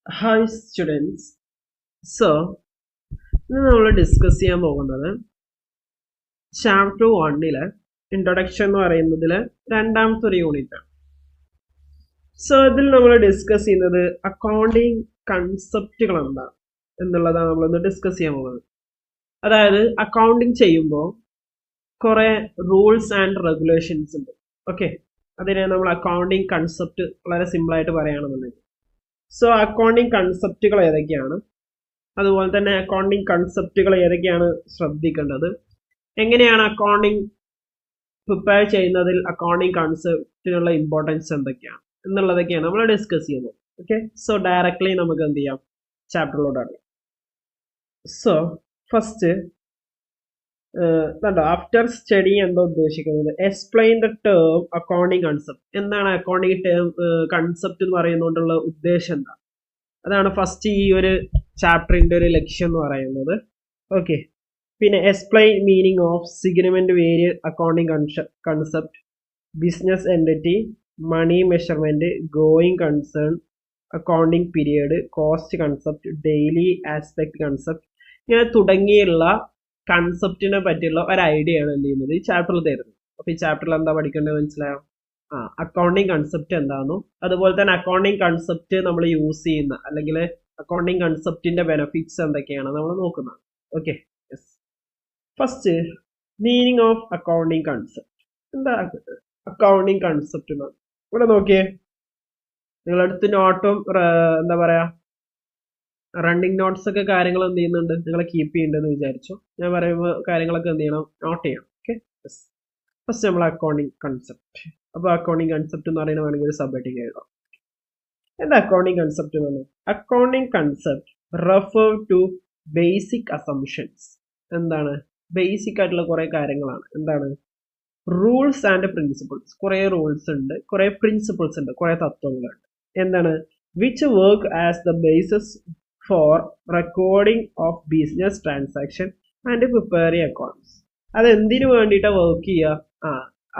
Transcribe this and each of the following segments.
Hi students. So, ഇന്ന് നമ്മൾ discuss ചെയ്യാൻ പോകുന്നത് ചാപ്റ്റർ 1 ഇൻട്രൊഡക്ഷൻ എന്ന് പറയുന്നതിലെ രണ്ടാമത്തെ ഒരു യൂണിറ്റ് ആണ്. സോ ഇതിൽ നമ്മൾ ഡിസ്കസ് ചെയ്യുന്നത് അക്കൗണ്ടിങ് കൺസെപ്റ്റുകൾ എന്താണ് എന്നുള്ളതാണ് നമ്മളിന്ന് ഡിസ്കസ് ചെയ്യാൻ പോകുന്നത്. അതായത് അക്കൗണ്ടിങ് ചെയ്യുമ്പോൾ കുറെ റൂൾസ് ആൻഡ് റെഗുലേഷൻസ് ഉണ്ട്. ഓക്കെ, അതിനെ നമ്മൾ അക്കൗണ്ടിങ് കൺസെപ്റ്റ് വളരെ സിമ്പിളായിട്ട് പറയുകയാണെന്നുണ്ടെങ്കിൽ. സോ അക്കൗണ്ടിങ് കൺസെപ്റ്റുകൾ ഏതൊക്കെയാണ്, അതുപോലെ തന്നെ അക്കൗണ്ടിങ് കൺസെപ്റ്റുകൾ ഏതൊക്കെയാണ് ശ്രദ്ധിക്കേണ്ടത്, എങ്ങനെയാണ് അക്കൗണ്ടിങ് പ്രിപ്പയർ ചെയ്യുന്നതിൽ അക്കൗണ്ടിങ് കൺസെപ്റ്റിനുള്ള ഇമ്പോർട്ടൻസ് എന്തൊക്കെയാണ് എന്നുള്ളതൊക്കെയാണ് നമ്മൾ ഡിസ്കസ് ചെയ്യുന്നത്. ഓക്കെ, സോ ഡയറക്ട്ലി നമുക്ക് എന്ത് ചെയ്യാം, ചാപ്റ്ററിലോട്ട് അറിയാം. സോ ഫസ്റ്റ് ആഫ്റ്റർ സ്റ്റഡി എന്താ ഉദ്ദേശിക്കുന്നത്, explain the term accounting concept. എന്താണ് അക്കൗണ്ടിങ് ടേം കൺസെപ്റ്റ് എന്ന് പറയുന്നതുകൊണ്ടുള്ള ഉദ്ദേശം എന്താ, അതാണ് ഫസ്റ്റ് ഈ ഒരു ചാപ്റ്ററിന്റെ ഒരു ലക്ഷ്യം എന്ന് പറയുന്നത്. ഓക്കെ, പിന്നെ എക്സ്പ്ലെയിൻ മീനിങ് ഓഫ് സിഗ്നിമെന്റ് various accounting concept, business entity, money measurement, going concern, accounting period, cost concept, dual aspect concept, ഇങ്ങനെ തുടങ്ങിയുള്ള കൺസെപ്റ്റിനെ പറ്റിയുള്ള ഒരു ഐഡിയ ആണ് എന്ത് ചെയ്യുന്നത് ഈ ചാപ്റ്ററിൽ തരുന്നത്. അപ്പൊ ഈ ചാപ്റ്ററിൽ എന്താ പഠിക്കേണ്ടത് മനസ്സിലായോ? അക്കൗണ്ടിങ് കൺസെപ്റ്റ് എന്താണെന്നും അതുപോലെ തന്നെ അക്കൗണ്ടിങ് കൺസെപ്റ്റ് നമ്മൾ യൂസ് ചെയ്യുന്ന അല്ലെങ്കിൽ അക്കൗണ്ടിങ് കൺസെപ്റ്റിന്റെ ബെനിഫിറ്റ്സ് എന്തൊക്കെയാണ് നമ്മൾ നോക്കുന്നത്. Okay, first meaning of accounting concept. എന്താ അക്കൗണ്ടിങ് കൺസെപ്റ്റ് എന്നാണ്? ഇവിടെ നോക്കിയേ, നിങ്ങളടുത്ത് നോട്ടും എന്താ പറയാ റണ്ണിങ് നോട്ട്സ് ഒക്കെ കാര്യങ്ങൾ എന്ത് ചെയ്യുന്നുണ്ട്, നിങ്ങളെ കീപ്പ് ചെയ്യേണ്ടതെന്ന് വിചാരിച്ചു. ഞാൻ പറയുമ്പോൾ കാര്യങ്ങളൊക്കെ എന്ത് ചെയ്യണം, നോട്ട് ചെയ്യണം. ഓക്കെ, ഫസ്റ്റ് നമ്മൾ അക്കൗണ്ടിങ് കൺസെപ്റ്റ്. അപ്പോൾ അക്കൗണ്ടിങ് കൺസെപ്റ്റ് എന്ന് പറയുന്നത് വേണമെങ്കിൽ ഒരു സബ് ഹെഡിങ് എഴുതാം. എന്താ അക്കൗണ്ടിങ് കൺസെപ്റ്റ് എന്ന് പറഞ്ഞാൽ? Accounting concept refer to basic assumptions. എന്താണ് ബേസിക് ആയിട്ടുള്ള കുറെ കാര്യങ്ങളാണ്. എന്താണ് റൂൾസ് ആൻഡ് പ്രിൻസിപ്പിൾസ്. കുറെ റൂൾസ് ഉണ്ട്, കുറെ പ്രിൻസിപ്പിൾസ് ഉണ്ട്, കുറെ തത്വങ്ങളുണ്ട്. എന്താണ് which work as the basis for recording of business transaction and preparing accounts. അത് എന്തിനു വേണ്ടിയിട്ടാണ് വർക്ക് ചെയ്യുക?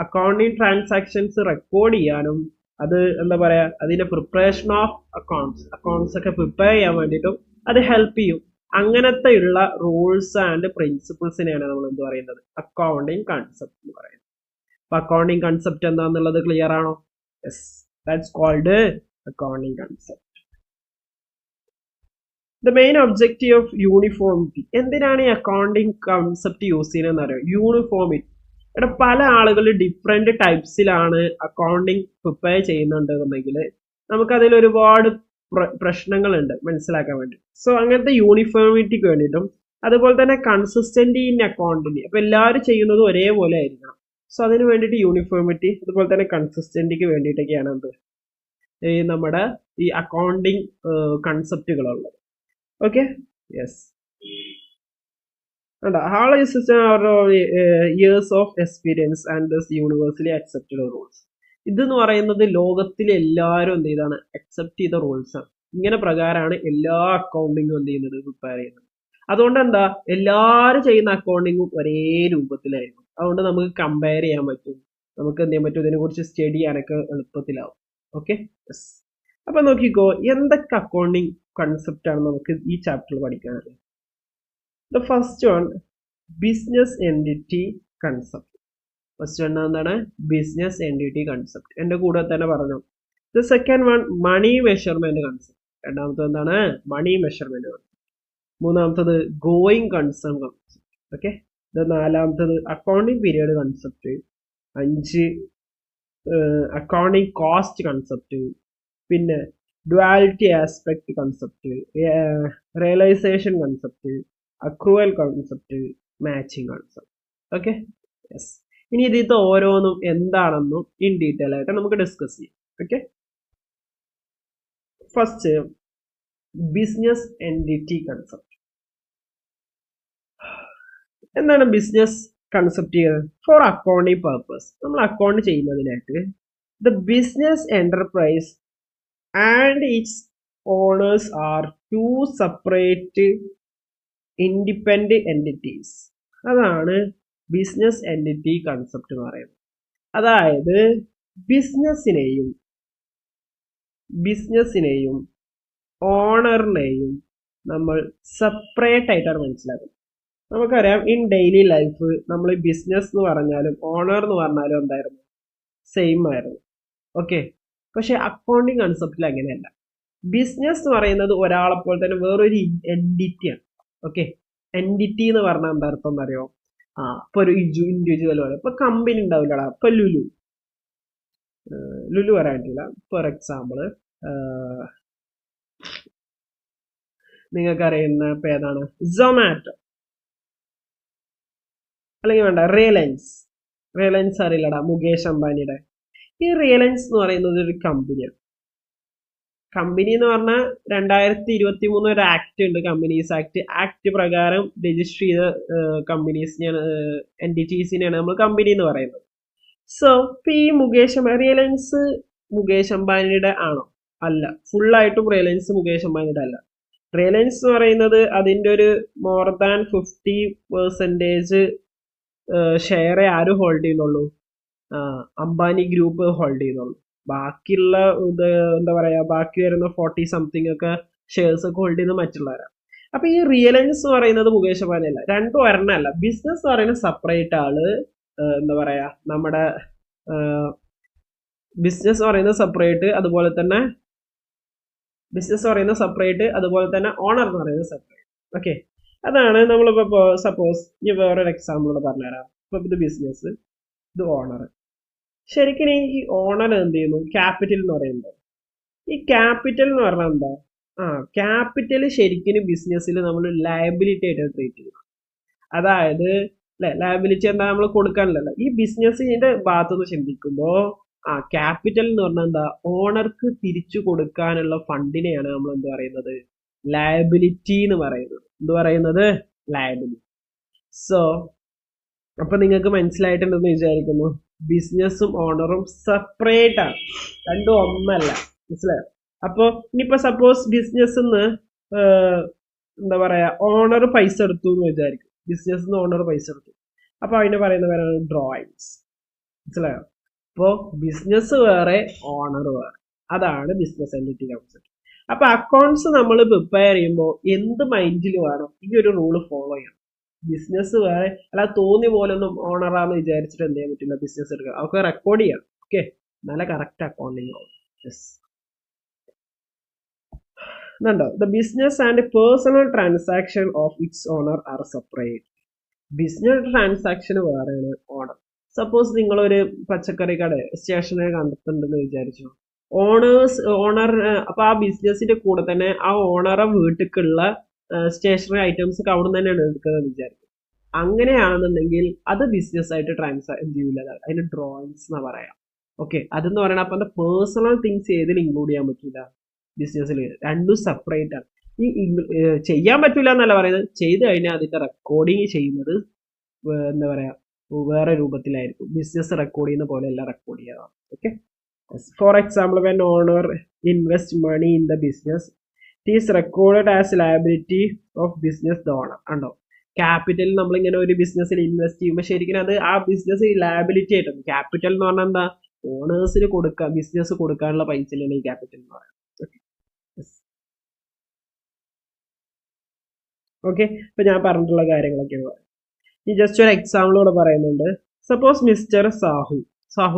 അക്കൗണ്ടിങ് ട്രാൻസാക്ഷൻസ് റെക്കോർഡ് ചെയ്യാനും അത് എന്താ പറയാ അതിന്റെ പ്രിപ്പറേഷൻ ഓഫ് അക്കൗണ്ട്സ് ഒക്കെ പ്രിപ്പയർ ചെയ്യാൻ വേണ്ടിയിട്ടും അത് ഹെൽപ്പ് ചെയ്യും. അങ്ങനത്തെ ഉള്ള റൂൾസ് ആൻഡ് പ്രിൻസിപ്പിൾസിനെയാണ് നമ്മൾ എന്ത് പറയുന്നത്, അക്കൗണ്ടിങ് കൺസെപ്റ്റ് എന്ന് പറയുന്നത്. അപ്പൊ അക്കൗണ്ടിങ് കൺസെപ്റ്റ് എന്താന്നുള്ളത് ക്ലിയർ ആണോ? Yes, that's called accounting concept. The main objective of uniformity. എന്തിനാണ് ഈ അക്കൗണ്ടിങ് കൺസെപ്റ്റ് യൂസ് ചെയ്യുന്നതെന്ന് അറിയാം? യൂണിഫോമിറ്റി. ഇവിടെ പല ആളുകൾ ഡിഫറെന്റ് ടൈപ്സിലാണ് അക്കൗണ്ടിങ് പ്രിപ്പയർ ചെയ്യുന്നുണ്ടെന്നുണ്ടെങ്കിൽ നമുക്കതിൽ ഒരുപാട് പ്രശ്നങ്ങളുണ്ട് മനസ്സിലാക്കാൻ വേണ്ടി. സോ അങ്ങനത്തെ യൂണിഫോമിറ്റിക്ക് വേണ്ടിയിട്ടും അതുപോലെ തന്നെ കൺസിസ്റ്റന്റ് ഇൻ അക്കൗണ്ടിങ്, അപ്പൊ എല്ലാവരും ചെയ്യുന്നത് ഒരേപോലെ ആയിരിക്കണം. സോ അതിന് വേണ്ടിയിട്ട് യൂണിഫോമിറ്റി അതുപോലെ തന്നെ കൺസിസ്റ്റന്റിക്ക് വേണ്ടിയിട്ടൊക്കെയാണ് എന്ത് നമ്മുടെ ഈ അക്കൗണ്ടിങ് കൺസെപ്റ്റുകളുള്ളത്. Okay, yes. All system are years of experience and this universally accepted rules. ഇതെന്ന് പറയുന്നത് ലോകത്തിലെ എല്ലാവരും എന്ത് ചെയ്താണ്, അക്സെപ്റ്റ് ചെയ്ത റൂൾസ് ആണ്. ഇങ്ങനെ പ്രകാരമാണ് എല്ലാ അക്കൗണ്ടിങ്ങും എന്ത് ചെയ്യുന്നത്, പ്രിപ്പയർ ചെയ്യുന്നത്. അതുകൊണ്ട് എന്താ എല്ലാവരും ചെയ്യുന്ന അക്കൗണ്ടിങ്ങും ഒരേ രൂപത്തിലായിരിക്കും. അതുകൊണ്ട് നമുക്ക് കമ്പയർ ചെയ്യാൻ പറ്റും, നമുക്ക് എന്ത് ചെയ്യാൻ പറ്റും, ഇതിനെ കുറിച്ച് സ്റ്റഡി ചെയ്യാനൊക്കെ എളുപ്പത്തിലാവും. Okay, yes. അപ്പൊ നോക്കിക്കോ, എന്തൊക്കെ അക്കൗണ്ടിങ് കൺസെപ്റ്റ് ആണ് നമുക്ക് ഈ ചാപ്റ്ററിൽ പഠിക്കാനുള്ളത്. The first one, business entity concept. First one എന്താണ്, ബിസിനസ് എൻറ്റിറ്റി കൺസെപ്റ്റ്. എൻ്റെ കൂടെ തന്നെ പറഞ്ഞു. The second one, money measurement concept. രണ്ടാമത്തത് എന്താണ്, മണി മെഷർമെന്റ് കൺസെപ്റ്റ്. മൂന്നാമത്തത് ഗോയിങ് കൺസേൺ കൺസെപ്റ്റ്. ഓക്കെ, ഇത് നാലാമത്തത് accounting period concept. 5 accounting cost concept. പിന്നെ duality aspect concept, realisation concept, accrual concept, matching concept. Okay, yes. ഇനി ഇതിലത്തെ ഓരോന്നും എന്താണെന്നും ഇൻ ഡീറ്റെയിൽ ആയിട്ട് നമുക്ക് ഡിസ്കസ് ചെയ്യാം. Okay, first business entity concept. എന്താണ് business concept? For accounting purpose, നമ്മൾ അക്കൗണ്ട് ചെയ്യുന്നതിനായിട്ട് the business enterprise and its owners are two separate independent entities. അതാണ് ബിസിനസ് എൻറ്റിറ്റി കൺസെപ്റ്റ് എന്ന് പറയുന്നത്. അതായത് ബിസിനസ്സിനെയും ഓണറിനെയും നമ്മൾ സെപ്പറേറ്റ് ആയിട്ടാണ് മനസ്സിലാക്കുന്നത്. നമുക്കറിയാം ഇൻ ഡെയിലി ലൈഫ് നമ്മൾ ബിസിനസ് എന്ന് പറഞ്ഞാലും ഓണർ എന്ന് പറഞ്ഞാലും എന്തായിരുന്നു, സെയിം ആയിരുന്നു. ഓക്കെ, പക്ഷെ അക്കൗണ്ടിങ് കൺസെപ്റ്റിൽ അങ്ങനെയല്ല. ബിസിനസ് എന്ന് പറയുന്നത് ഒരാളെ പോലെ തന്നെ വേറൊരു എൻറ്റിറ്റിയാണ്. ഓക്കെ, എൻറ്റിറ്റി എന്ന് പറഞ്ഞാൽ എന്താ അർത്ഥം എന്നറിയോ? ഇപ്പൊ ഒരു ഇൻഡിവിജ്വൽ പോലെ ഇപ്പൊ കമ്പനി ഉണ്ടാവില്ലടാ. ഇപ്പൊ ലുലു പറയാൻ പറ്റില്ല. ഫോർ എക്സാമ്പിൾ നിങ്ങൾക്ക് അറിയുന്ന ഇപ്പൊ ഏതാണ്, സൊമാറ്റോ, അല്ലെങ്കിൽ വേണ്ട റിലയൻസ് അറിയില്ലടാ, മുകേഷ് അംബാനിയുടെ. ഈ റിലയൻസ് എന്ന് പറയുന്നത് ഒരു കമ്പനിയാണ്. കമ്പനി എന്ന് പറഞ്ഞാൽ 2023 ഒരു ആക്ട് ഉണ്ട്, കമ്പനീസ് ആക്ട് പ്രകാരം രജിസ്റ്റർ ചെയ്ത കമ്പനീസിനെയാണ്, എൻറ്റിറ്റീസിനെയാണ് നമ്മൾ കമ്പനി എന്ന് പറയുന്നത്. സോ ഇപ്പൊ ഈ റിലയൻസ് മുകേഷ് അംബാനിയുടെ ആണോ? അല്ല. ഫുള്ളായിട്ടും റിലയൻസ് മുകേഷ് അംബാനിയുടെ അല്ല. റിലയൻസ് എന്ന് പറയുന്നത് അതിൻ്റെ ഒരു മോർ ദാൻ 50% ഷെയർ ആരും ഹോൾഡ് ചെയ്യുന്നുള്ളൂ, അംബാനി ഗ്രൂപ്പ് ഹോൾഡ് ചെയ്യുന്നുള്ളൂ. ബാക്കിയുള്ള എന്താ പറയാ, ബാക്കി വരുന്ന 40 സംതിങ് ഒക്കെ ഷെയർസ് ഒക്കെ ഹോൾഡ് ചെയ്യുന്നത് മറ്റുള്ളവരാണ്. അപ്പൊ ഈ റിലയൻസ് എന്ന് പറയുന്നത് മുകേഷ് അംബാനി അല്ല, രണ്ടും ഒരെണ്ണമല്ല. ബിസിനസ് എന്ന് പറയുന്നത് സെപ്പറേറ്റ് ആള്, എന്താ പറയാ, നമ്മുടെ ബിസിനസ് പറയുന്നത് സെപ്പറേറ്റ്, അതുപോലെ തന്നെ ഓണർ എന്ന് പറയുന്നത് സെപ്പറേറ്റ്. ഓക്കെ, അതാണ് നമ്മളിപ്പോ സപ്പോസ് ഈ വേറൊരു എക്സാമ്പിൾ പറഞ്ഞുതരാം. ഇപ്പൊ ഇത് ബിസിനസ്, ഇത് ഓണർ. ശരിക്കും ഈ ഓണർ എന്ത് ചെയ്യുന്നു, ക്യാപിറ്റൽ എന്ന് പറയുന്നത്. ഈ ക്യാപിറ്റൽ എന്ന് പറഞ്ഞാൽ എന്താ? ക്യാപിറ്റൽ ശരിക്കും ബിസിനസ്സിൽ നമ്മൾ ലയബിലിറ്റി ആയിട്ട് ട്രീറ്റ് ചെയ്യുന്നു. അതായത് ലയബിലിറ്റി എന്താ, നമ്മൾ കൊടുക്കാനില്ലല്ലോ. ഈ ബിസിനസ്സിന്റെ ഭാഗത്തുനിന്ന് ചിന്തിക്കുമ്പോൾ ക്യാപിറ്റൽ എന്ന് പറഞ്ഞാൽ എന്താ, ഓണർക്ക് തിരിച്ചു കൊടുക്കാനുള്ള ഫണ്ടിനെയാണ് നമ്മൾ എന്ത് പറയുന്നത്, ലയബിലിറ്റി എന്ന് പറയുന്നത്. ലയബിലിറ്റി. സോ അപ്പൊ നിങ്ങൾക്ക് മനസ്സിലായിട്ടുണ്ടെന്ന് വിചാരിക്കുന്നു. ബിസിനസ്സും ഓണറും സെപ്പറേറ്റ് ആണ്, രണ്ടും ഒന്നല്ല. മനസ്സിലായോ? അപ്പൊ ഇനിയിപ്പോ സപ്പോസ് ബിസിനസ് എന്താ പറയാ, ഓണർ പൈസ എടുത്തു എന്ന് വിചാരിക്കും. ബിസിനസ് ഓണർ പൈസ എടുത്തു, അപ്പൊ അതിന് പറയുന്ന പേരാണ് ഡ്രോയിങ്സ്. മനസ്സിലായോ? അപ്പോ ബിസിനസ് വേറെ, ഓണർ വേറെ. അതാണ് ബിസിനസ് എൻറ്റിറ്റി കൺസെപ്റ്റ്. അപ്പൊ അക്കൗണ്ട്സ് നമ്മൾ പ്രിപ്പയർ ചെയ്യുമ്പോൾ എന്ത് മൈൻഡിൽ വേണം, ഈ ഒരു റൂള് ഫോളോ ചെയ്യണം. ബിസിനസ് വേറെ, അല്ല തോന്നിയ പോലെ ഒന്നും ഓണറാന്ന് വിചാരിച്ചിട്ട് എന്ത് ചെയ്യാൻ പറ്റില്ല, ബിസിനസ് എടുക്കുക. അതൊക്കെ റെക്കോർഡ് ചെയ്യണം. ഓക്കെ, നല്ല കറക്റ്റ് അക്കൗണ്ടിങ് ആവും. The business and personal transaction of its owner are separate. Business transaction വേറെയാണ്, ഓണർ. സപ്പോസ് നിങ്ങളൊരു പച്ചക്കറി കട, സ്റ്റേഷനറി കണ്ടിട്ടുണ്ടെന്ന് വിചാരിച്ചു. ഓണർ അപ്പൊ ആ ബിസിനസിന്റെ കൂടെ തന്നെ ആ ഓണറെ വീട്ടിലേക്കുള്ള സ്റ്റേഷനറി ഐറ്റംസ് ഒക്കെ അവിടെ നിന്ന് തന്നെയാണ് എടുക്കുന്നത് വിചാരിക്കും. അങ്ങനെയാണെന്നുണ്ടെങ്കിൽ അത് ബിസിനസ് ആയിട്ട് ചെയ്യില്ല, അതിന് ഡ്രോയിങ്സ് എന്നാ പറയാം. ഓക്കെ, അതെന്ന് പറയണ അപ്പൊ എന്താ, പേഴ്സണൽ തിങ്സ് ഏതിൽ ഇൻക്ലൂഡ് ചെയ്യാൻ പറ്റില്ല ബിസിനസ്സിൽ. രണ്ടും സെപ്പറേറ്റ് ആണ്. ഈ ചെയ്യാൻ പറ്റില്ല എന്നല്ല പറയുന്നത്, ചെയ്ത് കഴിഞ്ഞാൽ അതിന്റെ റെക്കോർഡിങ് ചെയ്യുന്നത് എന്താ പറയാ, വേറെ രൂപത്തിലായിരിക്കും. ബിസിനസ് റെക്കോർഡ് ചെയ്യുന്ന പോലെ അല്ല റെക്കോർഡ് ചെയ്യാം. Okay, for example when owner invest money in the business, it is recorded as liability of business the owner. ഉണ്ടോ, ക്യാപിറ്റൽ നമ്മളിങ്ങനെ ഒരു ബിസിനസ്സിൽ ഇൻവെസ്റ്റ് ചെയ്യുമ്പോൾ ശരിക്കും അത് ആ ബിസിനസ് ലയബിലിറ്റി ആയിട്ടാണ്. ക്യാപിറ്റൽ എന്ന് പറഞ്ഞാൽ എന്താ, ഓണേഴ്സിന് കൊടുക്കുക, ബിസിനസ് കൊടുക്കാനുള്ള പൈസയിലാണ് ഈ ക്യാപിറ്റൽ എന്ന് പറയുന്നത്. ഓക്കെ, ഇപ്പൊ ഞാൻ പറഞ്ഞിട്ടുള്ള കാര്യങ്ങളൊക്കെയാണ് പറയാം. ഈ ജസ്റ്റ് ഒരു എക്സാമ്പിളോടെ പറയുന്നുണ്ട്. സപ്പോസ് മിസ്റ്റർ സാഹു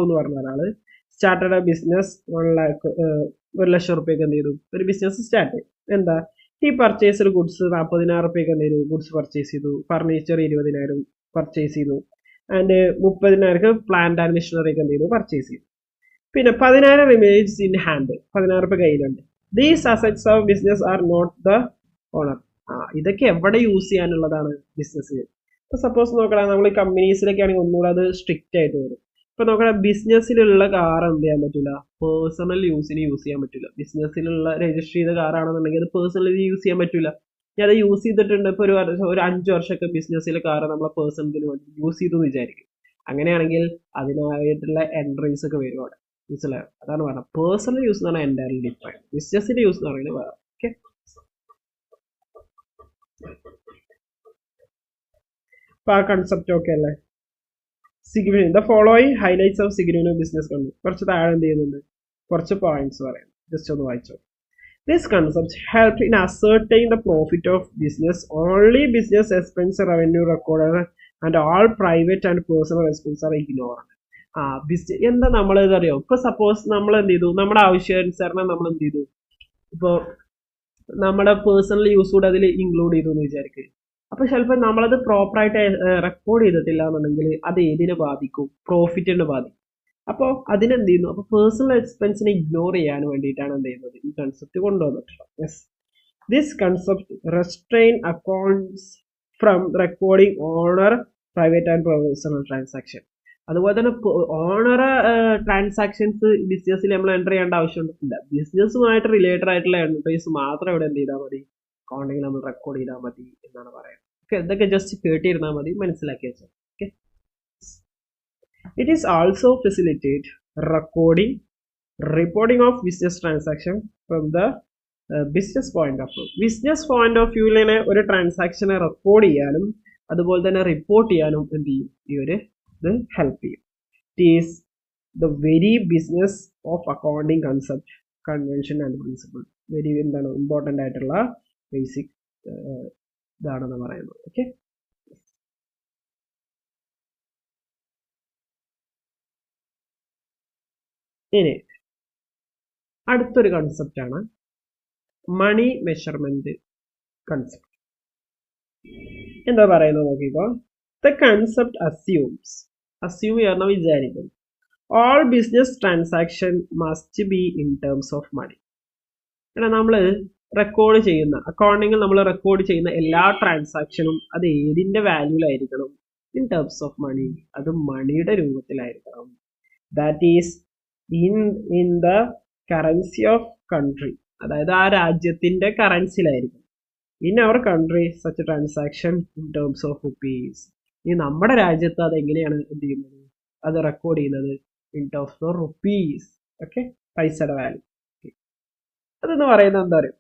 എന്ന് പറഞ്ഞ ഒരാള് സ്റ്റാർട്ടഡ് എ ബിസിനസ് 1 ലക്ഷം റുപ്യക്ക് എന്ത് ചെയ്തു, ഒരു ബിസിനസ് സ്റ്റാർട്ട് ചെയ്തു. എന്താ, ഈ പർച്ചേസ് ഗുഡ്സ് 40,000 റുപ്യക്ക് എന്ത് ചെയ്തു, ഗുഡ്സ് പർച്ചേസ് ചെയ്തു. ഫർണിച്ചർ 20,000 പർച്ചേസ് ചെയ്തു. ആൻഡ് 30,000 പ്ലാന്റ് ആൻഡ് മെഷീനറി ഒക്കെ എന്ത് ചെയ്തു, പർച്ചേസ് ചെയ്തു. പിന്നെ 10,000 റിമെയിൻസ് ഇൻ ഹാൻഡ്, 10,000 റുപ്യ കയ്യിലുണ്ട്. These assets of business are not the owner. ഇതൊക്കെ എവിടെ യൂസ് ചെയ്യാനുള്ളതാണ്, ബിസിനസ്സിൽ. ഇപ്പൊ സപ്പോസ് നോക്കണം, നമ്മൾ ഈ കമ്പനീസിലൊക്കെ ആണെങ്കിൽ ഒന്നുകൂടെ അത് സ്ട്രിക്റ്റ് ആയിട്ട് വരും. ഇപ്പൊ നോക്കണം, ബിസിനസ്സിലുള്ള കാർ എന്ത് ചെയ്യാൻ പറ്റില്ല, പേഴ്സണൽ യൂസിന് യൂസ് ചെയ്യാൻ പറ്റില്ല. ബിസിനസ്സിലുള്ള രജിസ്റ്റർ ചെയ്ത കാറാണെന്നുണ്ടെങ്കിൽ അത് പേഴ്സണലി യൂസ് ചെയ്യാൻ പറ്റില്ല. ഞാൻ അത് യൂസ് ചെയ്തിട്ടുണ്ട്, ഇപ്പൊ ഒരു 5 വർഷമൊക്കെ ബിസിനസ്സിലെ കാർ നമ്മളെ പേഴ്സണലിന് വേണ്ടി യൂസ് ചെയ്തു വിചാരിക്കും. അങ്ങനെയാണെങ്കിൽ അതിനായിട്ടുള്ള എൻട്രീസ് ഒക്കെ വരും അവിടെ. മനസ്സിലായോ? അതാണ് പറഞ്ഞത്, പേഴ്സണൽ യൂസ് എന്ന് പറഞ്ഞാൽ എൻറ്റയർലി ഡിഫറെന്റ്, ബിസിനസ്സിന്റെ യൂസ് എന്ന് പറയുന്നത് വേറെ. ഓക്കെ, അപ്പൊ ആ കൺസെപ്റ്റ് ഓക്കെ അല്ലേ? Significance, the following highlights of significant business കണ്ടു. കുറച്ച് താഴെ എന്ത് ചെയ്യുന്നുണ്ട്, കുറച്ച് പോയിന്റ്സ് പറയാം, ജസ്റ്റ് ഒന്ന് വായിച്ചോ. This concept helped in ascertain the profit of business. Only business expense revenue recorded and all private and personal expense are ignored. എന്താ നമ്മൾ ഇതറിയോ? ഇപ്പൊ സപ്പോസ് നമ്മൾ എന്ത് ചെയ്തു, നമ്മുടെ ആവശ്യാനുസരണം നമ്മൾ എന്ത് ചെയ്തു, ഇപ്പൊ നമ്മുടെ പേഴ്സണൽ യൂസ് കൂടെ അതിൽ ഇൻക്ലൂഡ് ചെയ്തു എന്ന് വിചാരിക്കുക. അപ്പൊ ചിലപ്പോൾ നമ്മളത് പ്രോപ്പറായിട്ട് റെക്കോർഡ് ചെയ്തിട്ടില്ല എന്നുണ്ടെങ്കിൽ അത് ഏതിനെ ബാധിക്കും? പ്രോഫിറ്റിനെ ബാധിക്കും. അപ്പോൾ അതിനെന്ത് ചെയ്യുന്നു? അപ്പോൾ പേഴ്സണൽ എക്സ്പെൻസിനെ ഇഗ്നോർ ചെയ്യാൻ വേണ്ടിയിട്ടാണ് എന്ത് ചെയ്യുന്നത്, ഈ കൺസെപ്റ്റ് കൊണ്ടുവന്നിട്ടുള്ളത്. Yes, this concept restrain accounts from recording owner private and personal transaction. അതുപോലെ തന്നെ ഓണർ ട്രാൻസാക്ഷൻസ് ബിസിനസ്സിൽ നമ്മൾ എൻ്റർ ചെയ്യേണ്ട ആവശ്യമില്ല. ബിസിനസ്സുമായിട്ട് റിലേറ്റഡ് ആയിട്ടുള്ള എൻട്രീസ് മാത്രം ഇവിടെ എന്ത് ചെയ്താൽ മതി, അക്കൗണ്ടിൽ നമ്മൾ റെക്കോർഡ് ചെയ്താൽ മതി എന്നാണ് പറയുന്നത്. ഓക്കെ, ഇതൊക്കെ ജസ്റ്റ് കേട്ടിരുന്നാൽ മതി, മനസ്സിലാക്കി വെച്ചാൽ. Okay, it is also facilitate recording, reporting of business transaction from the business point of view. Business point of view ലെ ഒരു ട്രാൻസാക്ഷനെ റെക്കോർഡ് ചെയ്യാനും അതുപോലെ തന്നെ റിപ്പോർട്ട് ചെയ്യാനും എന്ത് ചെയ്യും, ഈ ഒരു ഇത് ഹെൽപ്പ് ചെയ്യും. It is the very business of accounting concept, convention and principle. Very എന്താണ് ഇമ്പോർട്ടൻ്റ് ആയിട്ടുള്ള ബേസിക് ഇതാണെന്ന് പറയുന്നത്. ഓക്കെ, ഇനി അടുത്തൊരു കൺസെപ്റ്റ് ആണ് മണി മെഷർമെന്റ് കൺസെപ്റ്റ്. എന്താ പറയുന്നത് നോക്കിക്കോ. ദ കൺസെപ്റ്റ് അസ്യൂം ചെയ്യുന്ന വിചാരിക്കും, all business transaction must be in terms of money. കാരണം നമ്മൾ റെക്കോർഡ് ചെയ്യുന്ന അക്കൗണ്ടിങ്ങിൽ നമ്മൾ റെക്കോർഡ് ചെയ്യുന്ന എല്ലാ ട്രാൻസാക്ഷനും അത് ഏതിന്റെ വാല്യൂലായിരിക്കണം? ഇൻ ടേംസ് ഓഫ് മണി, അത് മണിയുടെ രൂപത്തിലായിരിക്കണം. That is in the currency of country, അതായത് ആ രാജ്യത്തിന്റെ കറൻസിയിലായിരിക്കും. In our country such transaction in terms of rupees. ഈ നമ്മുടെ രാജ്യത്ത് അത് എങ്ങനെയാണ് എന്ത് ചെയ്യുന്നത്, അത് റെക്കോർഡ് ചെയ്യുന്നത് in terms of rupees. Okay, പൈസയുടെ വാല്യൂ. അതെന്ന് പറയുന്നത് എന്താ പറയുക,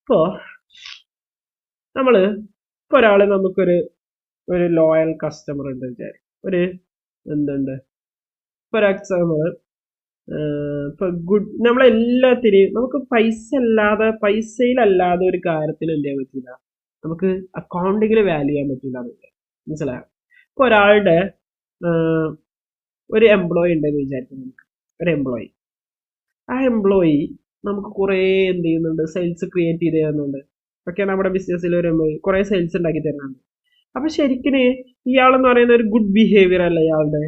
ഇപ്പോ ഇപ്പൊ ഒരാള് നമുക്കൊരു ലോയൽ കസ്റ്റമർ ഉണ്ട് വിചാരിക്കും. ഒരു എന്തുണ്ട്, ഫോർ എക്സാമ്പിൾ ഇപ്പൊ നമ്മളെല്ലാത്തിനെയും നമുക്ക് പൈസയിലല്ലാതെ ഒരു കാര്യത്തിന് എന്ത് ചെയ്യാൻ പറ്റില്ല, നമുക്ക് അക്കൗണ്ടിങ്ങിൽ വാല്യൂ ചെയ്യാൻ പറ്റില്ല എന്നില്ല. മനസ്സിലായോ? ഇപ്പൊ ഒരാളുടെ ഒരു എംപ്ലോയി ഉണ്ടെന്ന് വിചാരിക്കും. നമുക്ക് ഒരു എംപ്ലോയി, ആ എംപ്ലോയി നമുക്ക് കുറേ എന്ത് ചെയ്യുന്നുണ്ട്, സെയിൽസ് ക്രിയേറ്റ് ചെയ്ത് തരുന്നുണ്ട്. ഓക്കെ, നമ്മുടെ ബിസിനസ്സിൽ ഒരു എംപ്ലോയി കുറേ സെയിൽസ് ഉണ്ടാക്കി തരുന്നുണ്ട്. അപ്പൊ ശരിക്കും ഇയാളെന്ന് പറയുന്ന ഒരു ഗുഡ് ബിഹേവിയർ അല്ല ഇയാളുടെ.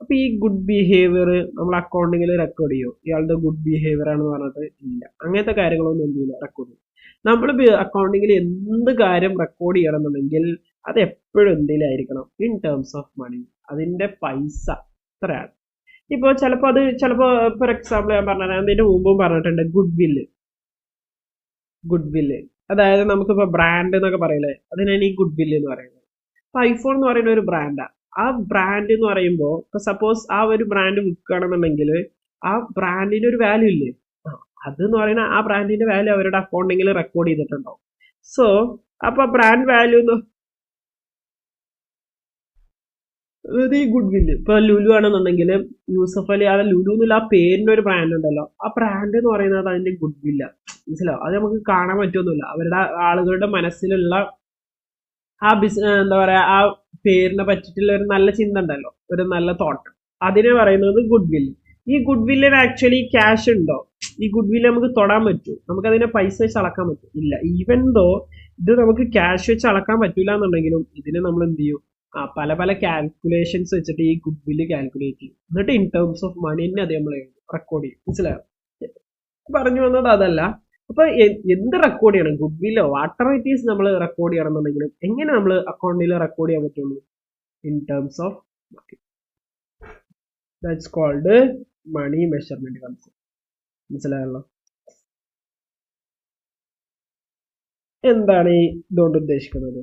അപ്പൊ ഈ ഗുഡ് ബിഹേവിയർ നമ്മൾ അക്കൗണ്ടിങ്ങിൽ റെക്കോർഡ് ചെയ്യും? ഇയാളുടെ ഗുഡ് ബിഹേവിയർ ആണെന്ന് പറഞ്ഞിട്ട് ഇല്ല. അങ്ങനത്തെ കാര്യങ്ങളൊന്നും എന്ത് ചെയ്യില്ല, റെക്കോർഡ് ചെയ്യും. നമ്മൾ അക്കൗണ്ടിങ്ങിൽ എന്ത് കാര്യം റെക്കോർഡ് ചെയ്യണമെന്നുണ്ടെങ്കിൽ അത് എപ്പോഴും എന്തെങ്കിലായിരിക്കണം, ഇൻ ടേംസ് ഓഫ് മണി, അതിന്റെ പൈസ എത്രയാണ്. ഇപ്പോൾ ചിലപ്പോൾ ഫോർ എക്സാമ്പിൾ ഞാൻ പറഞ്ഞത്, അതിന്റെ മുമ്പും പറഞ്ഞിട്ടുണ്ട്, ഗുഡ് വില്ല്, അതായത് നമുക്കിപ്പോ ബ്രാൻഡ് എന്നൊക്കെ പറയില്ലേ, അതിനാണ് ഈ ഗുഡ് വില്ല് എന്ന് പറയുന്നത്. ഇപ്പൊ ഐഫോൺ എന്ന് പറയുന്ന ഒരു ബ്രാൻഡാണ്. ആ ബ്രാൻഡ് എന്ന് പറയുമ്പോൾ ഇപ്പൊ സപ്പോസ് ആ ഒരു ബ്രാൻഡ് വിൽക്കുകയാണെന്നുണ്ടെങ്കിൽ ആ ബ്രാൻഡിന് ഒരു വാല്യൂ ഇല്ലേ, അതെന്ന് പറയുന്ന ആ ബ്രാൻഡിന്റെ വാല്യൂ അവരുടെ അക്കൗണ്ടിങ്ങിൽ റെക്കോർഡ് ചെയ്തിട്ടുണ്ടാവും. സോ അപ്പൊ ബ്രാൻഡ് വാല്യൂ ഈ ഗുഡ് വില്ല്, ഇപ്പൊ ലുലു ആണെന്നുണ്ടെങ്കിൽ യൂസഫ് അലി, ആ ലുലു എന്നുള്ള ആ പേരിന്റെ ഒരു ബ്രാൻഡ് ഉണ്ടല്ലോ, ആ ബ്രാൻഡ് എന്ന് പറയുന്നത് അതിന്റെ ഗുഡ് വില്ല. മനസ്സിലാവും? അത് നമുക്ക് കാണാൻ പറ്റുമൊന്നുമില്ല. അവരുടെ ആളുകളുടെ മനസ്സിലുള്ള ആ എന്താ പറയാ, ആ പേരിനെ പറ്റിയിട്ടുള്ള ഒരു നല്ല ചിന്ത ഉണ്ടല്ലോ, ഒരു നല്ല തോട്ട്, അതിനെ പറയുന്നത് ഗുഡ് വില്ല്. ഈ ഗുഡ് വില്ലിന് ആക്ച്വലി ക്യാഷ് ഉണ്ടോ? ഈ ഗുഡ് വില്ല് നമുക്ക് തൊടാൻ പറ്റൂ? നമുക്ക് അതിനെ പൈസ വെച്ച് അളക്കാൻ പറ്റും? ഇല്ല. ഈവൻ ദോ ഇത് നമുക്ക് ക്യാഷ് വെച്ച് അളക്കാൻ പറ്റൂല എന്നുണ്ടെങ്കിലും ഇതിനെ നമ്മൾ എന്ത് ചെയ്യും, പല പല കാൽക്കുലേഷൻസ് വെച്ചിട്ട് ഈ ഗുഡ് വില്ല് കാൽക്കുലേറ്റ് ചെയ്യും. എന്നിട്ട് ഇൻ ടേംസ് ഓഫ് മണി തന്നെ അത് നമ്മൾ റെക്കോർഡ് ചെയ്യും. മനസ്സിലായോ? പറഞ്ഞു വന്നത് അതല്ല. അപ്പൊ എന്ത് റെക്കോർഡ് ചെയ്യണം, good will or whatever it is നമ്മൾ റെക്കോർഡ് ചെയ്യണം എന്നുണ്ടെങ്കിലും എങ്ങനെ നമ്മൾ അക്കൗണ്ടിൽ റെക്കോർഡ് ചെയ്യാൻ പറ്റുള്ളൂ? In terms of money. That's called money measurement concept. മനസ്സിലായല്ലോ? എന്താണ് ഈ ഇതുകൊണ്ട് ഉദ്ദേശിക്കുന്നത്?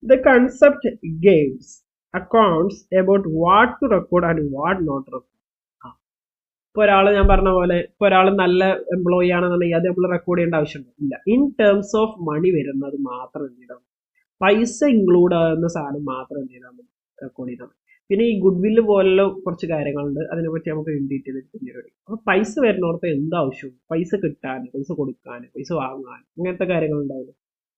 The concept gives accounts about what to record and what not to record. ഇപ്പൊ ഒരാള് ഞാൻ പറഞ്ഞ പോലെ, ഇപ്പൊ ഒരാൾ നല്ല എംപ്ലോയി ആണെന്നുണ്ടെങ്കിൽ അത് നമ്മൾ റെക്കോർഡ് ചെയ്യേണ്ട ആവശ്യമുണ്ട്? ഇല്ല. ഇൻ ടേംസ് ഓഫ് മണി വരുന്നത് മാത്രം എന്ത് ചെയ്താൽ, പൈസ ഇൻക്ലൂഡ് ആകുന്ന സാധനം മാത്രം എന്ത് ചെയ്താൽ റെക്കോർഡ് ചെയ്താൽ. പിന്നെ ഈ ഗുഡ് വില്ല് പോലുള്ള കുറച്ച് കാര്യങ്ങളുണ്ട്, അതിനെപ്പറ്റി നമുക്ക് ഡീറ്റെയിൽ പിന്നീട് പഠിക്കും. അപ്പോൾ പൈസ വരുന്നോടത്ത് എന്താവശ്യവും, പൈസ കിട്ടാൻ, പൈസ കൊടുക്കാൻ, പൈസ വാങ്ങാൻ, ഇങ്ങനത്തെ കാര്യങ്ങൾ ഉണ്ടാവില്ല.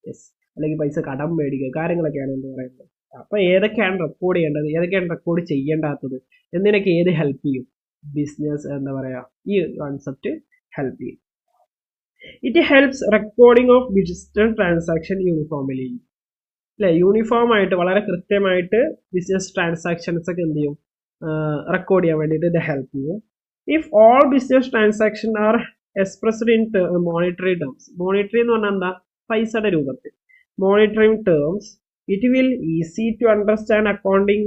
യെസ്, അല്ലെങ്കിൽ പൈസ കടം മേടിക്കുക, കാര്യങ്ങളൊക്കെയാണ് എന്ന് പറയുന്നത്. അപ്പൊ ഏതൊക്കെയാണ് റെക്കോർഡ് ചെയ്യേണ്ടത്, ഏതൊക്കെയാണ് റെക്കോർഡ് ചെയ്യേണ്ടാത്തത്, എന്നതിനൊക്കെ ഏത് ഹെൽപ്പ് ചെയ്യും? ബിസിനസ് എന്താ പറയാ, ഈ കോൺസെപ്റ്റ് ഹെൽപ്പ് ചെയ്യും. It helps recording of digital transaction uniformly. അല്ലെ, യൂണിഫോം ആയിട്ട് വളരെ കൃത്യമായിട്ട് ബിസിനസ് ട്രാൻസാക്ഷൻസ് ഒക്കെ എന്ത് ചെയ്യും, റെക്കോർഡ് ചെയ്യാൻ വേണ്ടിയിട്ട് ഇത് ഹെൽപ്പ് ചെയ്യും. If all business transaction are expressed in monetary terms. Monetary എന്ന് പറഞ്ഞാൽ എന്താ, പൈസയുടെ രൂപത്തിൽ. Monetary terms it will easy to understand accounting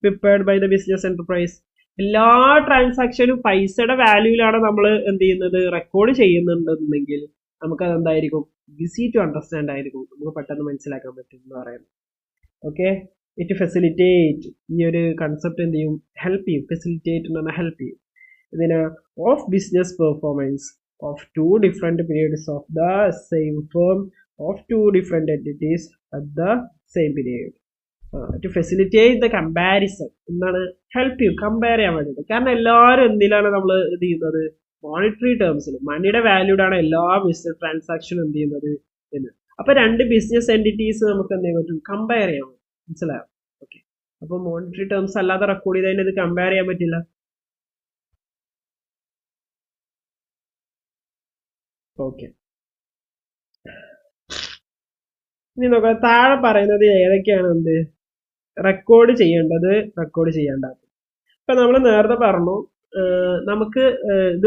prepared by the business enterprise. എല്ലാ ട്രാൻസാക്ഷനും പൈസയുടെ വാല്യൂയിലാണ് നമ്മൾ എന്ത് ചെയ്യുന്നത്, റെക്കോർഡ് ചെയ്യുന്നുണ്ടെന്നുണ്ടെങ്കിൽ നമുക്കത് എന്തായിരിക്കും, ഈസി ടു അണ്ടർസ്റ്റാൻഡ് ആയിരിക്കും, നമുക്ക് പെട്ടെന്ന് മനസ്സിലാക്കാൻ പറ്റും എന്ന് പറയുന്നത്. ഓക്കെ, ഇറ്റ് ഫെസിലിറ്റേറ്റ്, ഈ ഒരു കൺസെപ്റ്റ് എന്ത് ചെയ്യും, ഹെൽപ്പ് ചെയ്യും. ഫെസിലിറ്റേറ്റ് എന്ന് പറഞ്ഞാൽ ഹെൽപ്പ് ചെയ്യും. ഇതിന് of business performance of 2 different periods of the same firm of 2 different entities at the same period. To facilitate the comparison എന്താണ്, ഹെൽപ്പ് ചെയ്യും, കമ്പയർ ചെയ്യാൻ വേണ്ടിയിട്ട്. കാരണം എല്ലാവരും എന്തിലാണ് നമ്മൾ ഇത് ചെയ്യുന്നത്, മോണിറ്ററി ടേംസിൽ, മണിയുടെ വാല്യൂഡാണ് എല്ലാ ബിസിനസ് ട്രാൻസാക്ഷനും എന്ത് ചെയ്യുന്നത് എന്ന്. അപ്പൊ 2 ബിസിനസ് എൻറ്റിറ്റീസ് നമുക്ക് എന്ത് ചെയ്യാൻ പറ്റും, കമ്പയർ ചെയ്യാൻ പറ്റും. മനസ്സിലായോ? ഓക്കെ, അപ്പൊ മോണിറ്ററി ടേംസ് അല്ലാതെ റെക്കോർഡ് ചെയ്തതിന് ഇത് കമ്പയർ ചെയ്യാൻ പറ്റില്ല. ഓക്കെ, ഇനി നോക്കാം താഴെ പറയുന്നത് ഏതൊക്കെയാണ് എന്ത് റെക്കോർഡ് ചെയ്യേണ്ടത്, റെക്കോർഡ് ചെയ്യേണ്ടാത്തത്. ഇപ്പൊ നമ്മൾ നേരത്തെ പറഞ്ഞു, നമുക്ക് ഇത്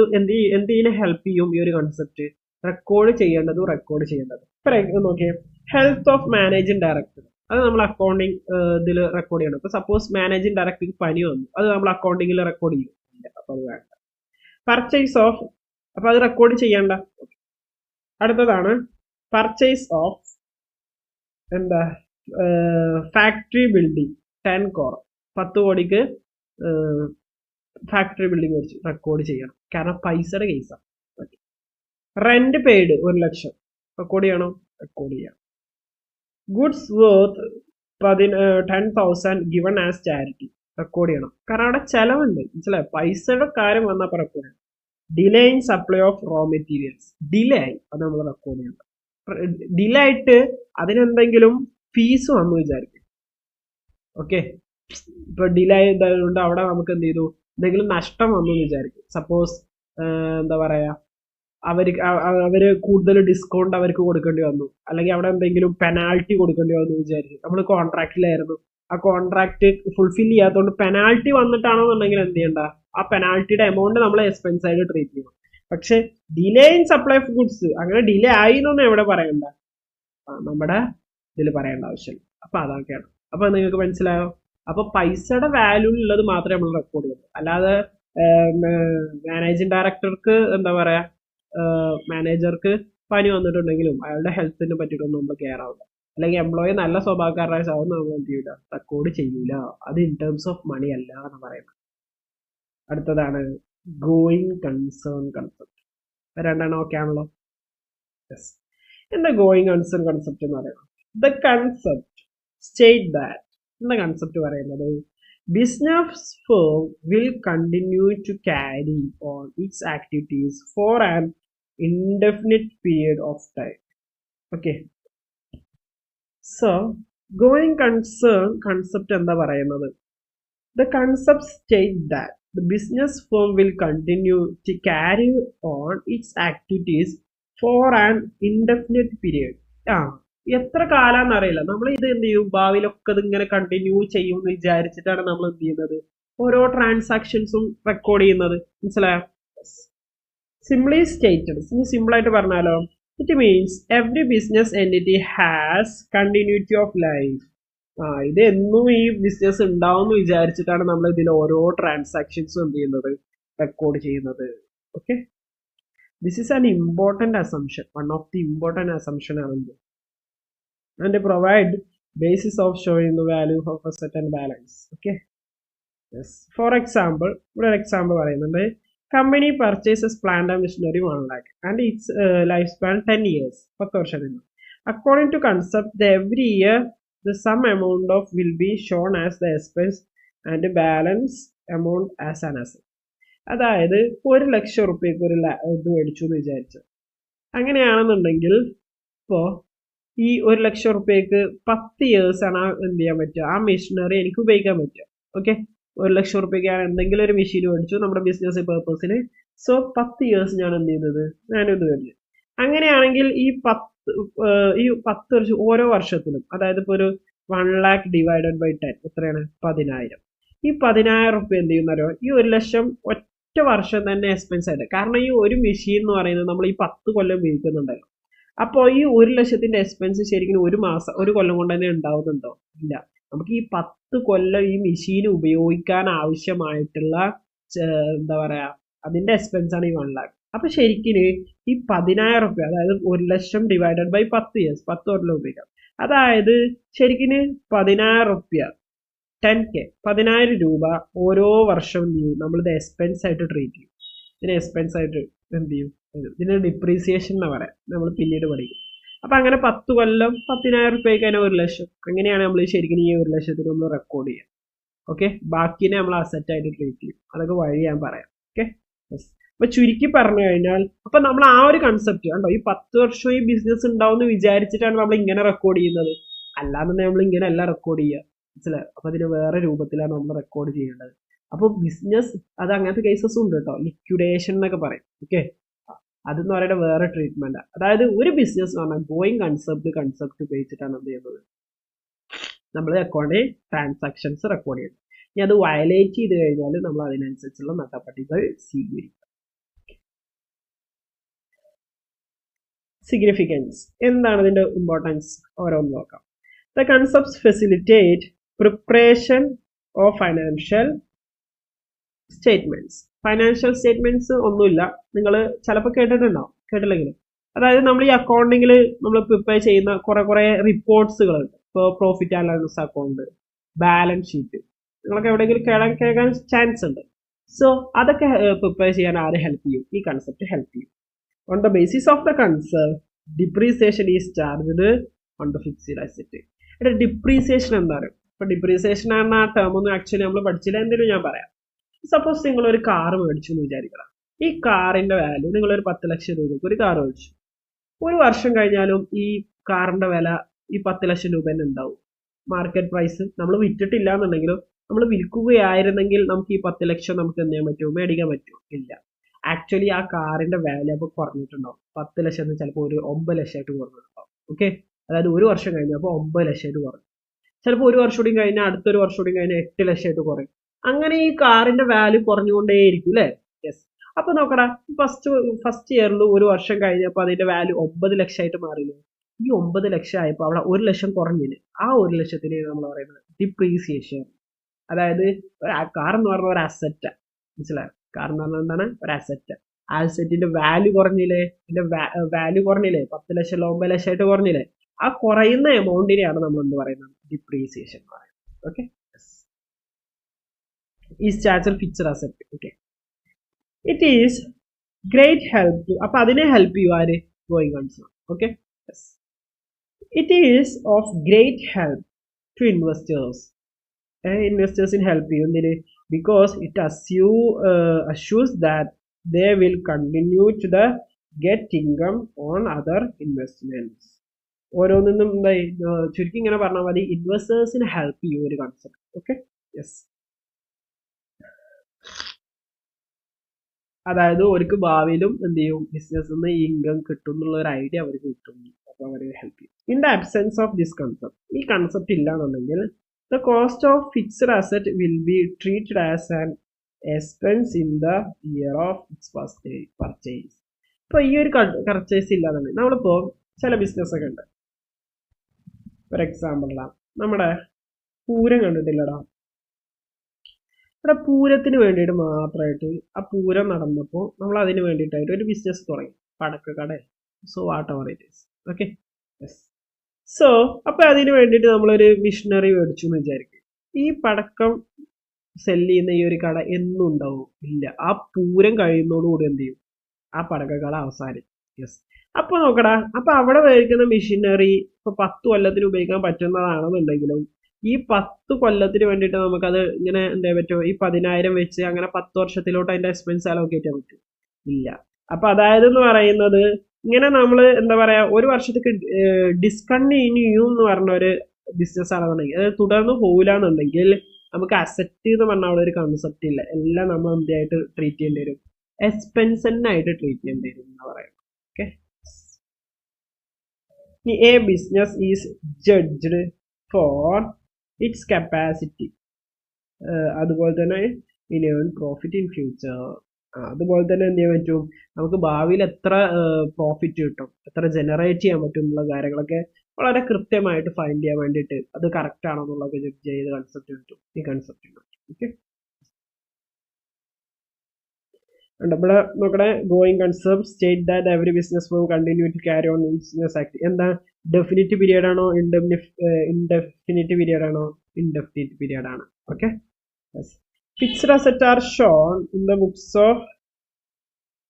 എന്തിനെ ഹെൽപ്പ് ചെയ്യും ഈ ഒരു കൺസെപ്റ്റ്, റെക്കോർഡ് ചെയ്യേണ്ടതും റെക്കോർഡ് ചെയ്യേണ്ടതും. ഇപ്പൊ നോക്കിയേ, ഹെൽത്ത് ഓഫ് മാനേജിംഗ് ഡയറക്ടർ, അത് നമ്മൾ അക്കൗണ്ടിങ് ഇതിൽ റെക്കോർഡ് ചെയ്യണം. ഇപ്പൊ സപ്പോസ് മാനേജിംഗ് ഡയറക്ടർക്ക് പനി വന്നു, അത് നമ്മൾ അക്കൗണ്ടിങ്ങിൽ റെക്കോർഡ് ചെയ്യും, അപ്പൊ അത് വേണ്ട. പർച്ചേസ് ഓഫ്, അപ്പൊ അത് റെക്കോർഡ് ചെയ്യേണ്ട. അടുത്തതാണ് പർച്ചേസ് ഓഫ് എന്താ, ഫാക്ടറി ബിൽഡിംഗ് 10 crore, 10 കോടിക്ക് ഫാക്ടറി ബിൽഡിംഗ് വെച്ച് റെക്കോർഡ് ചെയ്യണം, കാരണം പൈസയുടെ കേസാണ്. റെന്റ് പെയ്ഡ് 1 ലക്ഷം, റെക്കോർഡ് ചെയ്യണം, റെക്കോർഡ് ചെയ്യാം. Goods worth 10,000 given as charity, record ചെയ്യണം, കാരണം അവിടെ ചെലവുണ്ട്. മനസ്സിലായോ? പൈസയുടെ കാര്യം വന്നപ്പോൾ റെക്കോർഡ് ചെയ്യണം. Delay in supply of raw materials, delay ആയി, അത് നമ്മൾ റെക്കോർഡ് ചെയ്യണം. ഡിലേ ആയിട്ട് അതിനെന്തെങ്കിലും ഫീസ് വന്നു വിചാരിക്കും. ഓക്കെ, ഇപ്പൊ ഡിലേ ആയതുകൊണ്ട് അവിടെ നമുക്ക് എന്ത് ചെയ്തു, എന്തെങ്കിലും നഷ്ടം വന്നു എന്ന് വിചാരിക്കും. സപ്പോസ് എന്താ പറയാ, അവര് കൂടുതൽ ഡിസ്കൗണ്ട് അവർക്ക് കൊടുക്കേണ്ടി വന്നു, അല്ലെങ്കിൽ അവിടെ എന്തെങ്കിലും പെനാൾട്ടി കൊടുക്കേണ്ടി വന്നു വിചാരിക്കും. നമ്മൾ കോൺട്രാക്റ്റിലായിരുന്നു, ആ കോൺട്രാക്ട് ഫുൾഫിൽ ചെയ്യാത്തതുകൊണ്ട് പെനാൾട്ടി വന്നിട്ടാണെന്നുണ്ടെങ്കിൽ എന്ത് ചെയ്യണ്ട, ആ പെനാൾട്ടിയുടെ എമൗണ്ട് നമ്മൾ എക്സ്പെൻസ് ആയിട്ട് ട്രീറ്റ് ചെയ്യണം. പക്ഷെ delay in supply of goods, അങ്ങനെ ഡിലേ ആയി എന്നൊന്നും എവിടെ പറയണ്ട, നമ്മുടെ ഇതിൽ പറയേണ്ട ആവശ്യമില്ല. അപ്പൊ അതൊക്കെയാണ്. അപ്പൊ നിങ്ങൾക്ക് മനസ്സിലായോ? അപ്പൊ പൈസയുടെ വാല്യൂ ഉള്ളത് മാത്രമേ നമ്മൾ റെക്കോർഡ് ചെയ്യുള്ളൂ. അല്ലാതെ മാനേജിംഗ് ഡയറക്ടർക്ക് എന്താ പറയാ, മാനേജർക്ക് പനി വന്നിട്ടുണ്ടെങ്കിലും അയാളുടെ ഹെൽത്തിനെ പറ്റിയിട്ടൊന്നും നമ്മൾ കെയർ ആവില്ല. അല്ലെങ്കിൽ എംപ്ലോയി നല്ല സ്വഭാവക്കാരായ സാധനം നമ്മൾ എന്ത് ചെയ്യില്ല, റെക്കോർഡ് ചെയ്യൂല. അത് ഇൻ ടേംസ് ഓഫ് മണി അല്ല എന്ന് പറയുന്നത്. അടുത്തതാണ് ഗോയിങ് കൺസേൺ കൺസെപ്റ്റ്. രണ്ടെണ്ണം ഓക്കെ ആണല്ലോ. യെസ്, എന്താ ഗോയിങ് കൺസേൺ കൺസെപ്റ്റ് എന്ന് പറയുന്നത്? ദ കൺസെപ്റ്റ് സ്റ്റേറ്റ് ദാറ്റ്, എന്താ കൺസെപ്റ്റ് പറയുന്നത്, business firm will continue to carry on its activities for an indefinite period of time. Okay, so going concern concept എന്താ പറയുന്നത്? The concept state that the business firm will continue to carry on its activities for an indefinite period. എത്ര കാലാന്ന് അറിയില്ല, നമ്മൾ ഇത് എന്ത് ചെയ്യും, ഭാവിയിലൊക്കെ ഇത് ഇങ്ങനെ കണ്ടിന്യൂ ചെയ്യും എന്ന് വിചാരിച്ചിട്ടാണ് നമ്മൾ എന്ത് ചെയ്യുന്നത്, ഓരോ ട്രാൻസാക്ഷൻസും റെക്കോർഡ് ചെയ്യുന്നത്. മനസ്സിലായോ? സിംപ്ലി സ്റ്റേറ്റഡ്, സിമ്പിൾ ആയിട്ട് പറഞ്ഞാലോ, it means every business entity has continuity of life. ഇത് എന്നും ഈ ബിസിനസ് ഉണ്ടാവും എന്ന് വിചാരിച്ചിട്ടാണ് നമ്മൾ ഇതിൽ ഓരോ ട്രാൻസാക്ഷൻസും എന്ത് ചെയ്യുന്നത്, റെക്കോർഡ് ചെയ്യുന്നത്. Okay, this is an important assumption, one of the important assumption ആണെന്ന്. And provide basis of showing the value of a certain balance. Okay, yes, for example, ഇവിടെ ഒരു എക്സാമ്പിൾ പറയുന്നുണ്ട്. Company purchases plant and machinery 1 lakh and its life span 10 years, 10 വർഷത്തിന്. According to concept, every year the sum amount of will be shown as the expense and balance amount as an asset. അതായത് 1,00,000 റുപ്യക്ക് ഒരു ഇത് മേടിച്ചു എന്ന് വിചാരിച്ചു. അങ്ങനെയാണെന്നുണ്ടെങ്കിൽ ഇപ്പോൾ ഈ 1,00,000 റുപ്യക്ക് 10 ഇയേഴ്സ് ആണ് എന്ത് ചെയ്യാൻ പറ്റുക, ആ മെഷീനറി എനിക്ക് ഉപയോഗിക്കാൻ പറ്റുക. ഓക്കെ, 1,00,000 റുപ്യക്ക് ഞാൻ എന്തെങ്കിലും ഒരു മെഷീൻ മേടിച്ചു നമ്മുടെ ബിസിനസ് പേർപ്പസിന്. സോ 10 ഇയേഴ്സ് ഞാൻ എന്ത് ചെയ്യുന്നത്, ഞാനിത് കഴിഞ്ഞു. അങ്ങനെയാണെങ്കിൽ ഈ 10 വർഷം ഓരോ വർഷത്തിലും, അതായത് ഇപ്പോൾ ഒരു 1,00,000 ഡിവൈഡഡ് ബൈ 10 എത്രയാണ്, 10,000. ഈ 10,000 റുപ്യ എന്ത് ചെയ്യുന്നല്ലോ, ഈ 1,00,000 ഒറ്റ വർഷം തന്നെ എക്സ്പെൻസ് ആയിട്ട്. കാരണം ഈ ഒരു മെഷീൻ എന്ന് പറയുന്നത് നമ്മൾ ഈ 10 കൊല്ലം ഉപയോഗിക്കുന്നുണ്ടല്ലോ. അപ്പോൾ ഈ 1,00,000ത്തിന്റെ എക്സ്പെൻസ് ശരിക്കും ഒരു കൊല്ലം കൊണ്ട് തന്നെ ഉണ്ടാവുന്നുണ്ടോ? ഇല്ല. നമുക്ക് ഈ 10 കൊല്ലം ഈ മെഷീൻ ഉപയോഗിക്കാൻ ആവശ്യമായിട്ടുള്ള എന്താ പറയാ, അതിന്റെ എക്സ്പെൻസ് ആണ് ഈ 1,00,000. അപ്പൊ ശരിക്കും ഈ 10,000 റുപ്യ, അതായത് 1,00,000 ഡിവൈഡഡ് ബൈ 10 ഇയേഴ്സ്, 10 കൊല്ലം ഉപയോഗിക്കാം. അതായത് ശരിക്കും 10,000 റുപ്യ 10K 10,000 രൂപ ഓരോ വർഷവും നമ്മളിത് എക്സ്പെൻസ് ആയിട്ട് ട്രീറ്റ് ചെയ്യും. ഇതിന് എക്സ്പെൻസ് ആയിട്ട് എന്ത് ചെയ്യും, ഇതിന് ഡിപ്രീസിയേഷൻ എന്ന് പറയാം, നമ്മൾ പിന്നീട് പഠിക്കും. അപ്പൊ അങ്ങനെ 10 കൊല്ലം 10,000 റുപ്യക്ക് തന്നെ 1,00,000. അങ്ങനെയാണ് നമ്മൾ ശരിക്കും ഈ 1,00,000 നമ്മൾ റെക്കോർഡ് ചെയ്യുക. ഓക്കെ, ബാക്കിനെ നമ്മൾ അസറ്റ് ആയിട്ട് ട്രീറ്റ് ചെയ്യും. അതൊക്കെ വഴി ഞാൻ പറയാം. ഓക്കെ, അപ്പൊ ചുരുക്കി പറഞ്ഞു കഴിഞ്ഞാൽ, അപ്പൊ നമ്മൾ ആ ഒരു കൺസെപ്റ്റ് കണ്ടോ, ഈ 10 വർഷം ഈ ബിസിനസ് ഉണ്ടാവും എന്ന് വിചാരിച്ചിട്ടാണ് നമ്മൾ ഇങ്ങനെ റെക്കോർഡ് ചെയ്യുന്നത്. അല്ലാന്നുണ്ടെങ്കിൽ നമ്മൾ ഇങ്ങനെ അല്ല റെക്കോർഡ് ചെയ്യുക, മനസ്സിലായോ? അപ്പൊ അതിന് വേറെ രൂപത്തിലാണ് നമ്മൾ റെക്കോർഡ് ചെയ്യേണ്ടത്. അപ്പോൾ ബിസിനസ് അത് അങ്ങനത്തെ കേസസും ഉണ്ട് കേട്ടോ, ലിക്വിഡേഷൻ എന്നൊക്കെ പറയും. ഓക്കെ, അതെന്ന് പറയുന്നത് വേറെ ട്രീറ്റ്മെന്റ്. അതായത് ഒരു ബിസിനസ് എന്ന് പറഞ്ഞാൽ ഗോയിങ് കൺസെപ്റ്റ് ഉപയോഗിച്ചിട്ടാണ് എന്ത് ചെയ്യുന്നത്, നമ്മൾ അക്കൗണ്ടിൽ ട്രാൻസാക്ഷൻസ് റെക്കോർഡ് ചെയ്യുന്നത്. ഇനി അത് വയലേറ്റ് ചെയ്ത് കഴിഞ്ഞാൽ നമ്മൾ അതിനനുസരിച്ചുള്ള നടപടികൾ സ്വീകരിക്കും. സിഗ്നിഫിക്കൻസ് എന്താണ്, ഇതിന്റെ ഇമ്പോർട്ടൻസ് ഓരോന്ന് നോക്കാം. The concepts facilitate preparation of financial statements. Financial statements ഒന്നുമില്ല, നിങ്ങൾ ചിലപ്പോൾ കേട്ടിട്ടുണ്ടാവും, കേട്ടില്ലെങ്കിലും. അതായത് നമ്മൾ ഈ അക്കൗണ്ടിങ്ങിൽ നമ്മൾ പ്രിപ്പയർ ചെയ്യുന്ന കുറെ റിപ്പോർട്ട്സുകളുണ്ട്. ഇപ്പോൾ profit and loss account, balance sheet, നിങ്ങളൊക്കെ എവിടെയെങ്കിലും കേൾക്കാൻ ചാൻസ് ഉണ്ട്. സോ അതൊക്കെ പ്രിപ്പയർ ചെയ്യാൻ ആര് ഹെൽപ്പ് ചെയ്യും, ഈ കൺസെപ്റ്റ് ഹെൽപ്പ് ചെയ്യും. On the basis of the concept depreciation is charged on the fixed asset. Depreciation എന്താണ്? ഇപ്പൊ ഡിപ്രീസിയേഷൻ ആണ് ആ ടേം ഒന്നും ആക്ച്വലി നമ്മൾ പഠിച്ചില്ല, എന്തെങ്കിലും ഞാൻ പറയാം. സപ്പോസ് നിങ്ങൾ ഒരു കാർ മേടിച്ചു എന്ന് വിചാരിക്കണം. ഈ കാറിന്റെ വാല്യൂ, നിങ്ങളൊരു 10 ലക്ഷം രൂപയ്ക്ക് ഒരു കാർ മേടിച്ചു. ഒരു വർഷം കഴിഞ്ഞാലും ഈ കാറിന്റെ വില ഈ 10 ലക്ഷം രൂപ തന്നെ ഉണ്ടാവും. മാർക്കറ്റ് പ്രൈസ് നമ്മൾ വിറ്റിട്ടില്ല എന്നുണ്ടെങ്കിലും നമ്മൾ വിൽക്കുകയായിരുന്നെങ്കിൽ നമുക്ക് ഈ 10 ലക്ഷം നമുക്ക് എന്ത് ചെയ്യാൻ പറ്റുമോ, മേടിക്കാൻ പറ്റുമോ? ഇല്ല. ആക്ച്വലി ആ കാറിന്റെ വാല്യൂ അപ്പോൾ കുറഞ്ഞിട്ടുണ്ടാവും. 10 ലക്ഷം ചിലപ്പോൾ ഒരു 9 ലക്ഷമായിട്ട് കുറഞ്ഞിട്ടുണ്ടാവും. ഓക്കെ, അതായത് ഒരു വർഷം കഴിഞ്ഞപ്പോൾ 9 ലക്ഷമായിട്ട് കുറഞ്ഞു. ചിലപ്പോൾ ഒരു വർഷം കൂടി കഴിഞ്ഞാൽ അടുത്തൊരു വർഷം കൂടി കഴിഞ്ഞാൽ 8 ലക്ഷമായിട്ട് കുറയും. അങ്ങനെ ഈ കാറിന്റെ വാല്യൂ കുറഞ്ഞുകൊണ്ടേയിരിക്കും അല്ലേ? യെസ്. അപ്പൊ നോക്കടാ, ഫസ്റ്റ് ഇയറിൽ ഒരു വർഷം കഴിഞ്ഞപ്പോൾ അതിന്റെ വാല്യൂ 9 ലക്ഷമായിട്ട് മാറിയില്ലേ? ഈ 9 ലക്ഷം ആയപ്പോൾ അവിടെ 1 ലക്ഷം കുറഞ്ഞില്ലേ? ആ 1 ലക്ഷത്തിന് നമ്മൾ പറയുന്നത് ഡിപ്രീസിയേഷൻ. അതായത് കാർ എന്ന് പറഞ്ഞ ഒരു അസറ്റ്, മനസ്സിലായോ? കാർ എന്ന് പറഞ്ഞാൽ എന്താണ്? ഒരു അസറ്റ്. ആ അസറ്റിന്റെ വാല്യൂ കുറഞ്ഞില്ലേ? ഇതിന്റെ വാല്യൂ കുറഞ്ഞില്ലേ? 10 ലക്ഷം 9 ലക്ഷമായിട്ട് കുറഞ്ഞില്ലേ? ആ കുറയുന്ന എമൗണ്ടിനെയാണ് നമ്മൾ എന്ത് പറയുന്നത്, ഡിപ്രീസിയേഷൻ എന്ന് പറയുന്നത്. Okay, is charge fixed asset. Okay, it is great help to, അപ്പൊ അതിനെ ഹെൽപ്പ് ചെയ്യും ആര്? Going concern. Okay, it is of great help to ഇൻവെസ്റ്റേഴ്സിന് ഹെൽപ്പ് ചെയ്യും. എന്തിന്? ബിക്കോസ് ഇറ്റ് അഷ്യൂസ് that they will continue to get income on other investments. ഓരോന്നും ചുരുക്കി ഇങ്ങനെ പറഞ്ഞാൽ മതി, ഇൻവെസ്റ്റേഴ്സിന് ഹെൽപ്പ് ചെയ്യും ഒരു കൺസെപ്റ്റ്. Okay, yes. അതായത് അവർക്ക് ഭാവിയിലും എന്ത് ചെയ്യും, ബിസിനസ് നിന്ന് ഇൻകം കിട്ടും എന്നുള്ള ഒരു ഐഡിയ അവർക്ക് കിട്ടും. അപ്പൊ അവർ ഹെൽപ്പ് ചെയ്യും. In the absence of this concept, ഈ കൺസെപ്റ്റ് ഇല്ലാന്നുണ്ടെങ്കിൽ the cost of fixed asset will be treated as an expense in the year of its purchase. ഇപ്പൊ ഈ ഒരു പർച്ചേസ് ഇല്ലാന്നുണ്ടെങ്കിൽ നമ്മളിപ്പോ ചില ബിസിനസ് ഒക്കെ ഉണ്ട്. ഫോർ എക്സാമ്പിൾ നമ്മുടെ പൂരം കണ്ടിട്ടില്ലടാ, ഇവിടെ പൂരത്തിന് വേണ്ടിയിട്ട് മാത്രമായിട്ട് ആ പൂരം നടന്നപ്പോൾ നമ്മൾ അതിന് വേണ്ടിയിട്ടായിട്ട് ഒരു ബിസിനസ് തുടങ്ങി, പടക്കക്കട. So whatever it is. Okay, yes. So അപ്പൊ അതിന് വേണ്ടിയിട്ട് നമ്മളൊരു മിഷനറി മേടിച്ചു എന്ന് വിചാരിക്കും. ഈ പടക്കം സെല്ല് ചെയ്യുന്ന ഈ ഒരു കട എന്നും ഉണ്ടാവും? ഇല്ല. ആ പൂരം കഴിയുന്നതോടുകൂടി എന്ത് ചെയ്യും, ആ പടക്കക്കട അവസാനിക്കും. യെസ്. അപ്പൊ നോക്കടാ, അപ്പൊ അവിടെ ഉപയോഗിക്കുന്ന മെഷീനറി ഇപ്പൊ 10 കൊല്ലത്തിന് ഉപയോഗിക്കാൻ പറ്റുന്നതാണെന്നുണ്ടെങ്കിലും ഈ 10 കൊല്ലത്തിന് വേണ്ടിയിട്ട് നമുക്കത് ഇങ്ങനെ എന്താ പറ്റുമോ ഈ 10,000 വെച്ച് അങ്ങനെ 10 വർഷത്തിലോട്ട് അതിന്റെ എക്സ്പെൻസ് അലോക്കേറ്റ് ചെയ്യാൻ പറ്റും? ഇല്ല. അപ്പൊ അതായത് എന്ന് പറയുന്നത് ഇങ്ങനെ നമ്മൾ എന്താ പറയാ ഒരു വർഷത്തേക്ക് ഡിസ്കണ്ടിന്യൂ എന്ന് പറഞ്ഞ ഒരു ബിസിനസ് ആണെന്നുണ്ടെങ്കിൽ അത് തുടർന്ന് പോകില്ല എന്നുണ്ടെങ്കിൽ നമുക്ക് അസറ്റ് എന്ന് പറഞ്ഞ അവിടെ ഒരു കൺസെപ്റ്റ് ഇല്ല. എല്ലാം നമ്മൾ എന്തായിട്ട് ട്രീറ്റ് ചെയ്യേണ്ടി വരും? എക്സ്പെൻസന്നായിട്ട് ട്രീറ്റ് ചെയ്യേണ്ടി വരും എന്ന് പറയാം. Okay, a business is judged for its capacity, അതുപോലെ തന്നെ in earn profit in future. അതുപോലെ തന്നെ എന്ത് ചെയ്യാൻ പറ്റും, നമുക്ക് ഭാവിയിൽ എത്ര പ്രോഫിറ്റ് കിട്ടും, എത്ര ജനറേറ്റ് ചെയ്യാൻ പറ്റും എന്നുള്ള കാര്യങ്ങളൊക്കെ വളരെ കൃത്യമായിട്ട് ഫൈൻഡ് ചെയ്യാൻ വേണ്ടിയിട്ട് അത് കറക്റ്റ് ആണോ എന്നുള്ളതൊക്കെ ജഡ്ജ് ചെയ്ത് കൺസെപ്റ്റ് കിട്ടും ഈ കൺസെപ്റ്റ്. ഓക്കെ, ഇവിടെ നോക്കണേ going concept state that every business firm continue to carry on business act. എന്താ ഡെഫിനിറ്റ് പീരിയഡ് ആണോ ഇൻഡെഫിനിറ്റ് പീരിയഡ് ആണോ? ഇൻഡെഫിനിറ്റ് പീരിയഡ് ആണ്. Okay, fixed asset are shown in the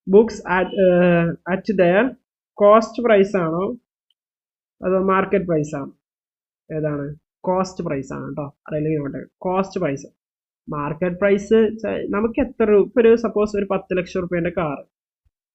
books at their cost price ആണോ അതോ market price ആണോ? ഏതാണ്? Cost price ആണ് കേട്ടോ. അതല്ലെങ്കിൽ കോസ്റ്റ് പ്രൈസ്. മാർക്കറ്റ് പ്രൈസ് നമുക്ക് എത്ര രൂപ, ഒരു സപ്പോസ് ഒരു 10 ലക്ഷം റുപ്യേന്റെ കാർ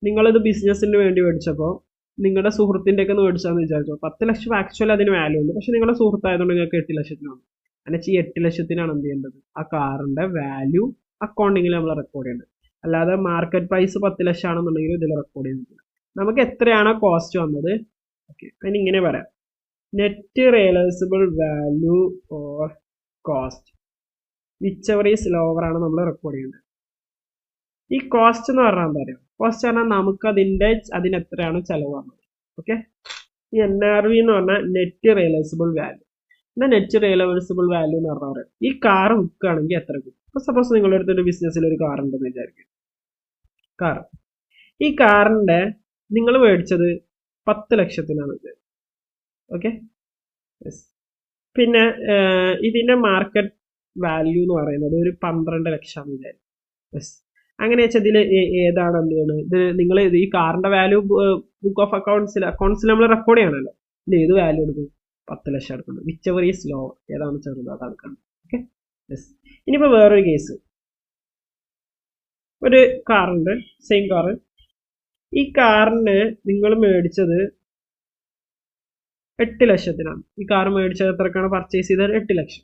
നിങ്ങളിത് ബിസിനസ്സിന് വേണ്ടി മേടിച്ചപ്പോൾ നിങ്ങളുടെ സുഹൃത്തിൻ്റെ ഒക്കെ മേടിച്ചാന്ന് വിചാരിച്ചോ, 10 ലക്ഷം ആക്ച്വലി അതിന് വാല്യൂ ഉണ്ട്, പക്ഷെ നിങ്ങളുടെ സുഹൃത്തായതുകൊണ്ട് നിങ്ങൾക്ക് 8 ലക്ഷത്തിനാണ്. അങ്ങനെ ഈ 8 ലക്ഷത്തിനാണ് എന്ത് ചെയ്യേണ്ടത്? ആ കാറിന്റെ വാല്യൂ അക്കൗണ്ടിങ്ങിൽ നമ്മൾ റെക്കോർഡ് ചെയ്യേണ്ടത്. അല്ലാതെ മാർക്കറ്റ് പ്രൈസ് 10 ലക്ഷം ആണെന്നുണ്ടെങ്കിൽ ഇതിൽ റെക്കോർഡ് ചെയ്യുന്നില്ല. നമുക്ക് എത്രയാണോ കോസ്റ്റ് വന്നത്, ഓക്കെ, അതിന് ഇങ്ങനെ പറയാം, net realisable value for cost whichever is lower ആണ് നമ്മൾ റെക്കോർഡ് ചെയ്യുന്നത്. ഈ കോസ്റ്റ് എന്ന് പറഞ്ഞാൽ എന്താ പറയുക? കോസ്റ്റ് പറഞ്ഞാൽ നമുക്ക് അതിന് എത്രയാണ് ചെലവ് വന്നത്. ഓക്കെ, ഈ NRV എന്ന് പറഞ്ഞാൽ നെറ്റ് റിയലൈസബിൾ വാല്യൂ. എന്നാൽ നെറ്റ് റിയലൈസബിൾ വാല്യൂ എന്ന് പറഞ്ഞാൽ ഈ കാർ വിൽക്കുകയാണെങ്കിൽ എത്ര കിട്ടും? ഇപ്പൊ സപ്പോസ് നിങ്ങളുടെ അടുത്ത് ഒരു ബിസിനസ്സിൽ ഒരു കാർ ഉണ്ടെന്ന് വിചാരിക്കും. ഈ കാറിന്റെ നിങ്ങൾ മേടിച്ചത് 10 ലക്ഷത്തിനാണ്. ഓക്കെ, പിന്നെ ഇതിന്റെ മാർക്കറ്റ് വാല്യൂ എന്ന് പറയുന്നത് ഒരു 12 ലക്ഷം വിചാരിക്കും. അങ്ങനെ വെച്ചാൽ ഇതിൽ ഏതാണ് എന്ത് ചെയ്യുന്നത്? ഇത് നിങ്ങൾ ഈ കാറിന്റെ വാല്യൂ ബുക്ക് ഓഫ് അക്കൗണ്ട്സിൽ നമ്മൾ റെക്കോർഡ് ചെയ്യണമല്ലോ. ഇത് ഏത് വാല്യൂ എടുക്കും? 10 ലക്ഷം എടുക്കുന്നത്. വിച്ച് എവർ ഈസ് ലോ, ഏതാണ് ചെറുത് അതാണ് എടുക്കുന്നത്. ഓക്കെ, ഇനിയിപ്പോ വേറൊരു കേസ്, ഒരു കാറുണ്ട്, സെയിം കാറ്. ഈ കാറിന് നിങ്ങൾ മേടിച്ചത് 8 ലക്ഷത്തിനാണ്. ഈ കാർ മേടിച്ചത് എത്രക്കാണ് പർച്ചേസ് ചെയ്തത്? 8 ലക്ഷം.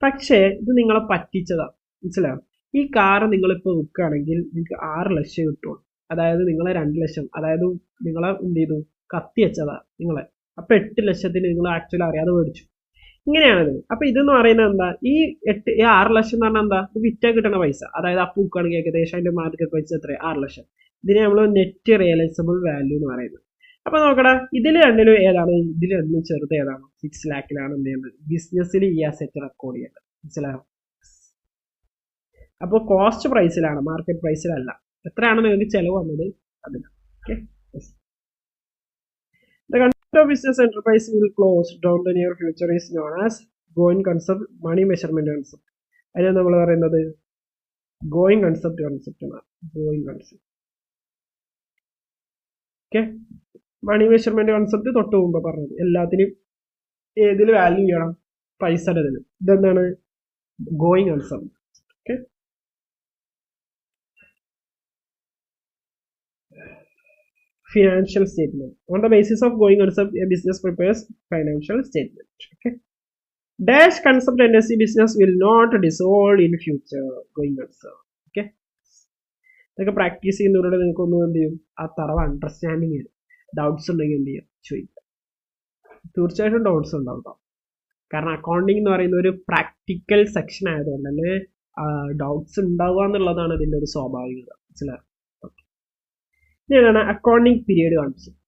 പക്ഷേ ഇത് നിങ്ങളെ പറ്റിച്ചതാണ്, മനസ്സിലാവും? ഈ കാർ നിങ്ങളിപ്പോൾ വിൽക്കുകയാണെങ്കിൽ നിങ്ങൾക്ക് 6 ലക്ഷം കിട്ടുള്ളൂ. അതായത് നിങ്ങളെ 2 ലക്ഷം, അതായത് നിങ്ങളെ എന്ത് ചെയ്തു? കത്തി വെച്ചതാ നിങ്ങളെ. അപ്പൊ 8 ലക്ഷത്തിന് നിങ്ങൾ ആക്ച്വലി അറിയാതെ മേടിച്ചു. ഇങ്ങനെയാണിത്. അപ്പൊ ഇതെന്ന് പറയുന്നത് എന്താ? ഈ 6 ലക്ഷം എന്ന് പറഞ്ഞാൽ എന്താ? ഇത് വിറ്റാ കിട്ടുന്ന പൈസ. അതായത് ആ പൂക്കാണെങ്കിൽ ഏകദേശം അതിന്റെ മാർക്കറ്റ് പ്രൈസ് എത്ര? 6 ലക്ഷം. ഇതിനെ നമ്മൾ നെറ്റ് റിയലൈസബിൾ വാല്യൂ എന്ന് പറയുന്നത്. അപ്പൊ നോക്കടാ, ഇതിൽ രണ്ടിലും ഏതാണ്? ഇതിൽ രണ്ടും ചെറുത് ഏതാണ്? 6 ലാഖിലാണ് എന്ത് ചെയ്യുന്നത്? ബിസിനസ്സിൽ ഈ അസറ്റ് റെക്കോർഡ് ചെയ്യുന്നത്. മനസ്സിലായോ? അപ്പോൾ കോസ്റ്റ് പ്രൈസിലാണ്, മാർക്കറ്റ് പ്രൈസിലല്ല. എത്രയാണ് നിങ്ങൾക്ക് ചെലവ് വന്നത് അതിന്. Okay, the concept of business enterprise will close down the near future is known as going concept, money measurement concept. അതിനാണ് നമ്മൾ പറയുന്നത് ഗോയിങ് കൺസെപ്റ്റ് ആണ്. Going concept. Okay, money measurement concept തൊട്ട് മുമ്പ് പറഞ്ഞത്. എല്ലാത്തിനും ഏതിൽ വാല്യൂ ചെയ്യണം? പൈസയുടെ ഇതിൽ. ഇതെന്താണ്? Going concept. Okay, financial statement. On the basis of going concept, a business prepares financial statement. Okay, dash concept tendency business will not dissolve in future. Going concept. Okay, ഇതൊക്കെ പ്രാക്ടീസ് ചെയ്യുന്നവരോട് നിങ്ങൾക്ക് ഒന്നും എന്ത് ചെയ്യും? ആ തറവ് അണ്ടർസ്റ്റാൻഡിങ് വരും. Doubts ഉണ്ടെങ്കിൽ എന്ത് ചെയ്യും? ചോദിക്കുക. തീർച്ചയായിട്ടും ഡൗട്ട്സ് ഉണ്ടാവും. കാരണം അക്കൗണ്ടിങ് എന്ന് പറയുന്ന ഒരു പ്രാക്ടിക്കൽ സെക്ഷൻ ആയതുകൊണ്ട് തന്നെ ഡൗട്ട്സ് ഉണ്ടാവുക എന്നുള്ളതാണ് ഇതിന്റെ ഒരു സ്വാഭാവികത. മനസ്സിലായോ? ഇതാണ് അക്കൗണ്ടിങ് പീരിയഡ് കൺസെപ്റ്റ്.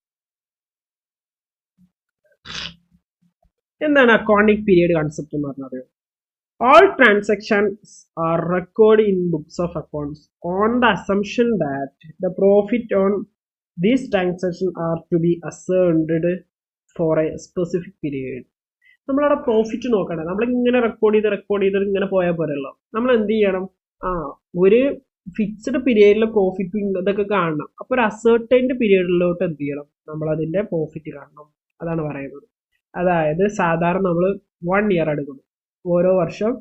എന്താണ് അക്കൗണ്ടിങ് പീരിയഡ് കൺസെപ്റ്റ് എന്ന് പറഞ്ഞത്? All transactions are recorded in books of accounts on the assumption that the profit on these transactions are to be earned for a specific period. നമ്മളവിടെ profit നോക്കണ്ട. നമ്മളിങ്ങനെ record ചെയ്ത് ഇങ്ങനെ പോയാൽ പോരല്ലോ. നമ്മൾ എന്ത് ചെയ്യണം? ഒരു ഫിക്സ്ഡ് പീരിയഡിലെ പ്രോഫിറ്റ് ഇതൊക്കെ കാണണം. അപ്പൊ ഒരു അസേർട്ടൈൻഡ് പീരിയഡിലോട്ട് എന്ത് ചെയ്യണം? നമ്മൾ അതിന്റെ പ്രോഫിറ്റ് കാണണം. അതാണ് പറയുന്നത്. അതായത് സാധാരണ നമ്മൾ 1 ഇയർ എടുക്കുന്നു. ഓരോ വർഷം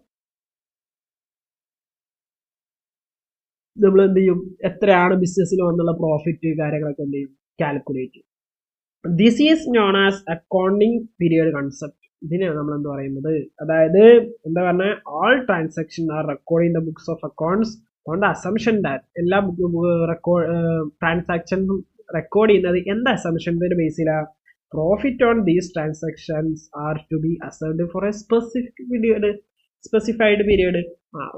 നമ്മൾ എന്ത് ചെയ്യും, എത്രയാണ് ബിസിനസ്സിൽ വന്നുള്ള പ്രോഫിറ്റ് കാര്യങ്ങളൊക്കെ എന്ത് ചെയ്യും, കാൽക്കുലേറ്റ് ചെയ്യും. This is known as accounting period concept. ഇതിനെയാണ് നമ്മൾ എന്ത് പറയുന്നത്, അതായത് എന്താ പറഞ്ഞാൽ all transaction are record in the books of accounts on the assumption that എല്ലാ ട്രാൻസാക്ഷൻസും റെക്കോർഡ് ചെയ്യുന്നത് എന്താ അസംഷൻസിന്റെ ബേസിലാണ്, profit on these transactions are to be asserted for a specified period.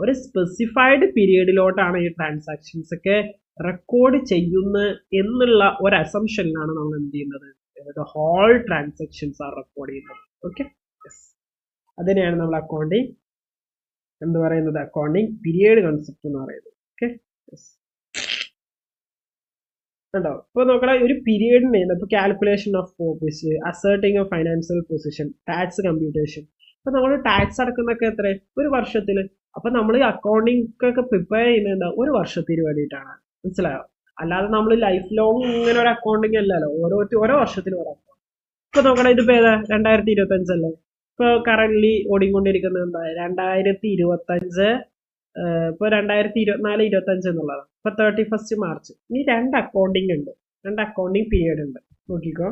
ഒരു സ്പെസിഫൈഡ് പീരിയഡിലോട്ടാണ് ഈ ട്രാൻസാക്ഷൻസ് ഒക്കെ റെക്കോർഡ് ചെയ്യുന്നത് എന്നുള്ള ഒരു അസംഷനിലാണ് നമ്മൾ എന്ത് ചെയ്യുന്നത്, ഹോൾ ട്രാൻസാക്ഷൻസ് ആർ റെക്കോർഡ് ചെയ്യുന്നത്. ഓക്കെ, അതിനെയാണ് നമ്മൾ അക്കൗണ്ടിങ് എന്ന് പറയുന്നത്, അക്കൗണ്ടിങ് പീരിയഡ് കൺസെപ്റ്റ് എന്ന് പറയുന്നത്. ഓക്കെ, കണ്ടോ? ഇപ്പൊ നോക്കണ ഒരു പീരിയഡിന് ഇപ്പൊ calculation of profit, asserting of financial position, tax computation. അപ്പൊ നമ്മൾ ടാക്സ് അടക്കുന്നൊക്കെ എത്ര, ഒരു വർഷത്തിൽ. അപ്പൊ നമ്മൾ അക്കൗണ്ടിങ് ഒക്കെ പ്രിപ്പയർ ചെയ്യുന്നത് ഒരു വർഷത്തിന് വേണ്ടിയിട്ടാണ്, മനസ്സിലായോ? അല്ലാതെ നമ്മൾ ലൈഫ് ലോങ് ഇങ്ങനെ ഒരു അക്കൗണ്ടിങ് അല്ലല്ലോ, ഓരോ വർഷത്തിലും ഓരോ അക്കൗണ്ട്. ഇപ്പൊ നോക്കണ ഇതിപ്പോ ഏതാ 2025 അല്ലേ? ഇപ്പൊ കറന്റ് ഓടിക്കൊണ്ടിരിക്കുന്നത് എന്താ 2025, ഇപ്പൊ 2024-25 എന്നുള്ളതാണ്. ഇപ്പൊ 31 മാർച്ച്. ഇനി 2 അക്കൗണ്ടിങ് ഉണ്ട്, 2 അക്കൗണ്ടിങ് പീരിയഡ് ഉണ്ട്. നോക്കിക്കോ,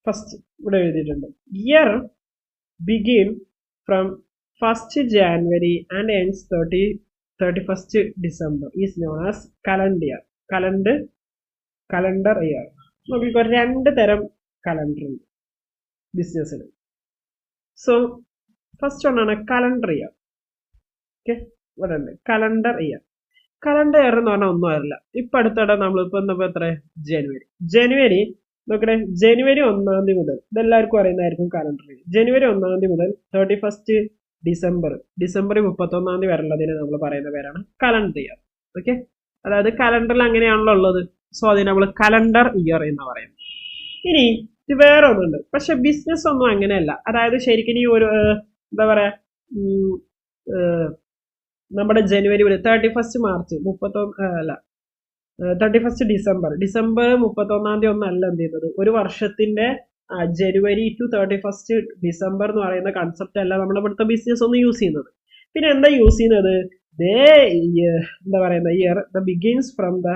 ഫസ്റ്റ് ഇവിടെ എഴുതിയിട്ടുണ്ട്, year begin from 1st January and ends 31st December is known as calendar year. calendar year. നോക്കിക്കോ, 2 തരം കലണ്ടർ ഉണ്ട് ബിസിനസ്സിൽ. സോ ഫസ്റ്റ് ഒന്നാണ് കലണ്ടർ ഇയർ. ഓക്കെ, ഇവിടെ ഉണ്ട് കലണ്ടർ ഇയർ. കലണ്ടർ ഇയർ എന്ന് പറഞ്ഞാൽ ഒന്നും അറിയില്ല. ഇപ്പൊ അടുത്തിടെ നമ്മളിപ്പോ എന്താ എത്ര, ജനുവരി നോക്കണേ, ജനുവരി 1-ാം തീയതി മുതൽ, ഇതെല്ലാവർക്കും അറിയുന്നതായിരിക്കും കലണ്ടർ. ജനുവരി 1-ാം തീയതി മുതൽ 31st ഡിസംബർ 31-ാം തീയതി വരെയുള്ളതിനെ നമ്മൾ പറയുന്ന പേരാണ് കലണ്ടർ ഇയർ. ഓക്കെ, അതായത് കലണ്ടറിൽ അങ്ങനെയാണല്ലോ ഉള്ളത്. സോ അതിന് നമ്മൾ കലണ്ടർ ഇയർ എന്ന് പറയുന്നത്. ഇനി ഇത് വേറെ ഒന്നുണ്ട്, പക്ഷെ ബിസിനസ് ഒന്നും അങ്ങനെയല്ല. അതായത് ശരിക്കും ഈ ഒരു എന്താ പറയാ, നമ്മുടെ ജനുവരി 31st മാർച്ച് 31st ഡിസംബർ 31-ാം തീയതി ഒന്നല്ല എന്ത് ചെയ്യുന്നത്, ഒരു വർഷത്തിന്റെ ജനുവരി ടു 31st ഡിസംബർ എന്ന് പറയുന്ന കൺസെപ്റ്റ് അല്ല നമ്മുടെ ഇവിടുത്തെ ബിസിനസ് ഒന്ന് യൂസ് ചെയ്യുന്നത്. പിന്നെ എന്താ യൂസ് ചെയ്യുന്നത്, എന്താ പറയുന്ന year the begins from the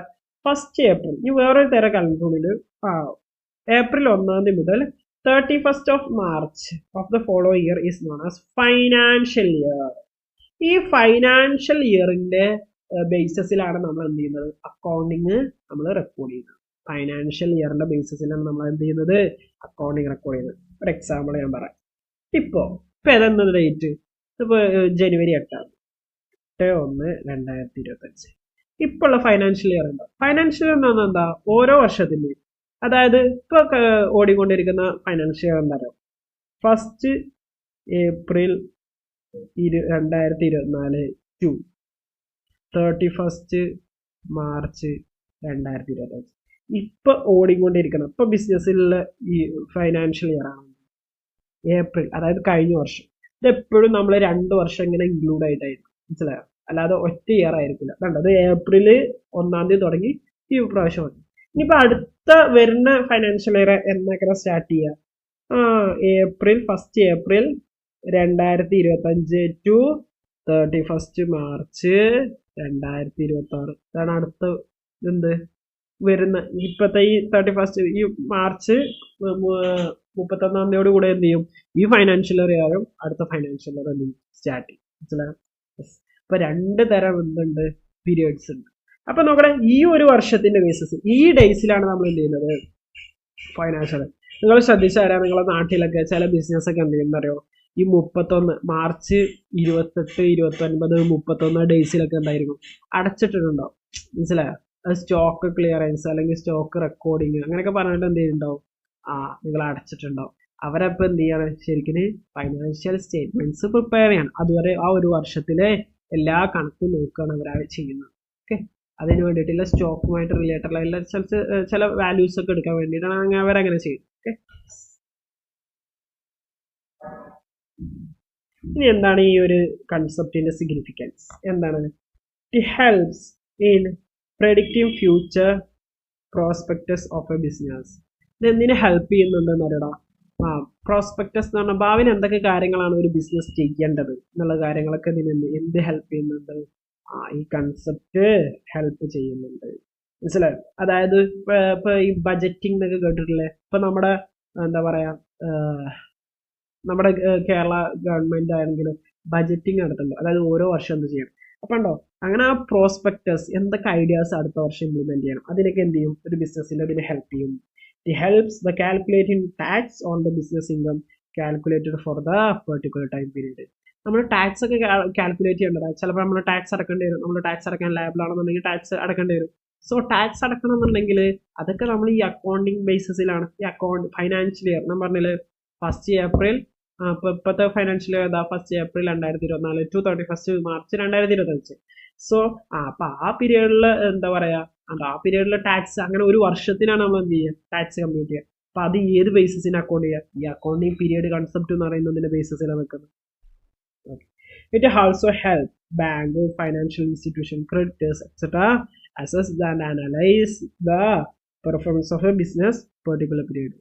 1st April. ഈ വേറൊരു തരം കലണ്ടറിൽ ഏപ്രിൽ 1-ാം തീയതി മുതൽ 31st of March of the following year is known as financial year. ഈ ഫൈനാൻഷ്യൽ ഇയറിന്റെ ബേസിസിലാണ് നമ്മൾ എന്ത് ചെയ്യുന്നത്, അക്കൗണ്ടിങ് നമ്മൾ റെക്കോർഡ് ചെയ്യുന്നത്. ഫൈനാൻഷ്യൽ ഇയറിന്റെ ബേസിസിലാണ് നമ്മൾ എന്ത് ചെയ്യുന്നത്, അക്കൗണ്ടിങ് റെക്കോർഡ് ചെയ്യുന്നത്. ഒരു എക്സാമ്പിൾ ഞാൻ പറയാം. ഇപ്പൊ ഏതെന്ന ഡേറ്റ്, ഇപ്പൊ ജനുവരി 8-1-2025. ഇപ്പൊ ഉള്ള ഫൈനാൻഷ്യൽ ഇയർ ഉണ്ടോ? ഫൈനാൻഷ്യൽ ഇയർ എന്ന് എന്താ, ഓരോ വർഷത്തിന്റെ, അതായത് ഇപ്പൊ ഓടിക്കൊണ്ടിരിക്കുന്ന ഫൈനാൻഷ്യൽ ഇയർ എന്താ, 1st April 2024 to 31st March 2025. ഇപ്പൊ ഓടിക്കൊണ്ടിരിക്കണം, ഇപ്പൊ ബിസിനസ്സിലുള്ള ഈ ഫൈനാൻഷ്യൽ ഇയർ ആണ് ഏപ്രിൽ, അതായത് കഴിഞ്ഞ വർഷം. ഇതെപ്പോഴും നമ്മൾ 2 വർഷം ഇങ്ങനെ ഇൻക്ലൂഡ് ആയിട്ടായിരിക്കും, മനസ്സിലായോ? അല്ലാതെ ഒറ്റ ഇയർ ആയിരിക്കില്ല. കണ്ടത് ഏപ്രിൽ 1-ാം തീയതി തുടങ്ങി ഈ പ്രാവശ്യം വന്നു. ഇനിയിപ്പോ അടുത്ത വരുന്ന ഫൈനാൻഷ്യൽ ഇയർ എന്നൊക്കെ സ്റ്റാർട്ട് ചെയ്യുക, April 1st April 2025 to 31st March 2026. ഇതാണ് അടുത്ത എന്ത് വരുന്ന. ഇപ്പത്തെ ഈ 31st ഈ മാർച്ച് 31-ാം തീയതിയോട് കൂടെ എന്ത് ചെയ്യും, ഈ ഫൈനാൻഷ്യൽ ഇയർ ആകും അടുത്ത ഫൈനാൻഷ്യൽ ഇയർ എന്ത് സ്റ്റാർട്ട് ചെയ്യും, മനസ്സിലായോ? ഇപ്പൊ 2 തരം എന്തുണ്ട്, പീരിയഡ്സ് ഉണ്ട്. അപ്പൊ നോക്കണേ, ഈ ഒരു വർഷത്തിന്റെ ബേസിസ് ഈ ഡേയ്സിലാണ് നമ്മൾ എന്ത് ചെയ്യുന്നത്, ഫൈനാൻഷ്യൽ. നിങ്ങൾ ശ്രദ്ധിച്ചാൽ നിങ്ങളുടെ നാട്ടിലൊക്കെ ചില ബിസിനസ് ഒക്കെ എന്ത് ചെയ്യുന്ന അറിയോ, ഈ 31 മാർച്ച് 28, 29, 31 ഡേയ്സിലൊക്കെ എന്തായിരിക്കും അടച്ചിട്ടുണ്ടാവും, മനസ്സിലായോ? അത് സ്റ്റോക്ക് ക്ലിയറൻസ് അല്ലെങ്കിൽ സ്റ്റോക്ക് റെക്കോർഡിങ് അങ്ങനെയൊക്കെ പറഞ്ഞിട്ട് എന്ത് ചെയ്യുന്നുണ്ടാവും, നിങ്ങൾ അടച്ചിട്ടുണ്ടാവും. അവരപ്പോൾ എന്ത് ചെയ്യാണ്, ശരിക്കും ഫൈനാൻഷ്യൽ സ്റ്റേറ്റ്മെന്റ്സ് പ്രിപ്പയർ ചെയ്യണം. അതുവരെ ആ ഒരു വർഷത്തിലെ എല്ലാ കണക്കും നോക്കുകയാണ് അവർ ചെയ്യുന്നത്. ഓക്കെ, അതിന് വേണ്ടിയിട്ടുള്ള സ്റ്റോക്കുമായിട്ട് റിലേറ്റഡ് ആയിട്ടുള്ള ചില വാല്യൂസ് ഒക്കെ എടുക്കാൻ വേണ്ടിയിട്ടാണ് അവരങ്ങനെ ചെയ്യുന്നത്. ഓക്കെ, ഇനി എന്താണ് ഈ ഒരു കൺസെപ്റ്റിന്റെ സിഗ്നിഫിക്കൻസ് എന്താണ്? It helps in predicting future prospectus of a business. ഇത് എന്തിനെ ഹെൽപ്പ് ചെയ്യുന്നുണ്ടെന്ന് അറിയടാ, പ്രോസ്പെക്ടസ് എന്ന് പറഞ്ഞാൽ ഭാവിയിൽ എന്തൊക്കെ കാര്യങ്ങളാണ് ഒരു ബിസിനസ് ചെയ്യേണ്ടത് എന്നുള്ള കാര്യങ്ങളൊക്കെ ഇതിന് എന്ത് ഹെൽപ്പ് ചെയ്യുന്നുണ്ട്? ഈ കൺസെപ്റ്റ് ഹെൽപ്പ് ചെയ്യുന്നുണ്ട്. മനസ്സിലായോ? അതായത് ഇപ്പൊ ഈ ബജറ്റിംഗ് എന്നൊക്കെ കേട്ടിട്ടില്ലേ? ഇപ്പൊ നമ്മുടെ എന്താ പറയാ നമ്മുടെ കേരള ഗവൺമെന്റ് ആണെങ്കിലും ബജറ്റിംഗ് നടത്തുന്നുണ്ട്. അതായത് ഓരോ വർഷം എന്ത് ചെയ്യണം. അപ്പൊ ഉണ്ടോ അങ്ങനെ ആ പ്രോസ്പെക്ടസ് എന്തൊക്കെ ഐഡിയാസ് അടുത്ത വർഷം ഇംപ്ലിമെന്റ് ചെയ്യണം അതിനൊക്കെ എന്ത് ചെയ്യും? ഒരു ബിസിനസ്സിൽ അതിന് ഹെൽപ്പ് ചെയ്യും. It helps the calculating tax on the business income calculated for the particular time period. നമ്മൾ ടാക്സ് ഒക്കെ കാൽക്കുലേറ്റ് ചെയ്യേണ്ടത്. ചിലപ്പോൾ നമ്മൾ ടാക്സ് അടക്കേണ്ടി വരും. നമ്മൾ ടാക്സ് അടക്കാൻ ലാബിൾ ആണെന്നുണ്ടെങ്കിൽ ടാക്സ് അടക്കേണ്ടി വരും. സോ ടാക്സ് അടക്കണം എന്നുണ്ടെങ്കിൽ അതൊക്കെ നമ്മൾ ഈ അക്കൗണ്ടിങ് ബേസിസിലാണ്. ഈ അക്കൗണ്ട് ഫൈനാൻഷ്യൽ ഇയർ ഞാൻ പറഞ്ഞില്ലേ 1st ഏപ്രിൽ ഇപ്പോഴത്തെ ഫൈനാൻഷ്യൽ ഇയർ ഏതാ? 1st April 2024 to 31st March 2025. So അപ്പൊ ആ പീരീഡിൽ എന്താ പറയാ ആ പീരീഡിൽ ടാക്സ് അങ്ങനെ ഒരു വർഷത്തിനാണ് നമ്മൾ എന്ത് ചെയ്യുക? ടാക്സ് കമ്പ്യൂട്ട് ചെയ്യുക. അപ്പൊ അത് ഏത് ബേസിസിന് അക്കൗണ്ട് ചെയ്യുക? ഈ അക്കൗണ്ടിങ് പീരീഡ് കൺസെപ്റ്റ് എന്ന് പറയുന്നതിന്റെ ബേസിസിലാണ് നിൽക്കുന്നത്. It also help bank, financial institution, creditors etcetera assess and analyse the performance of a business particular period.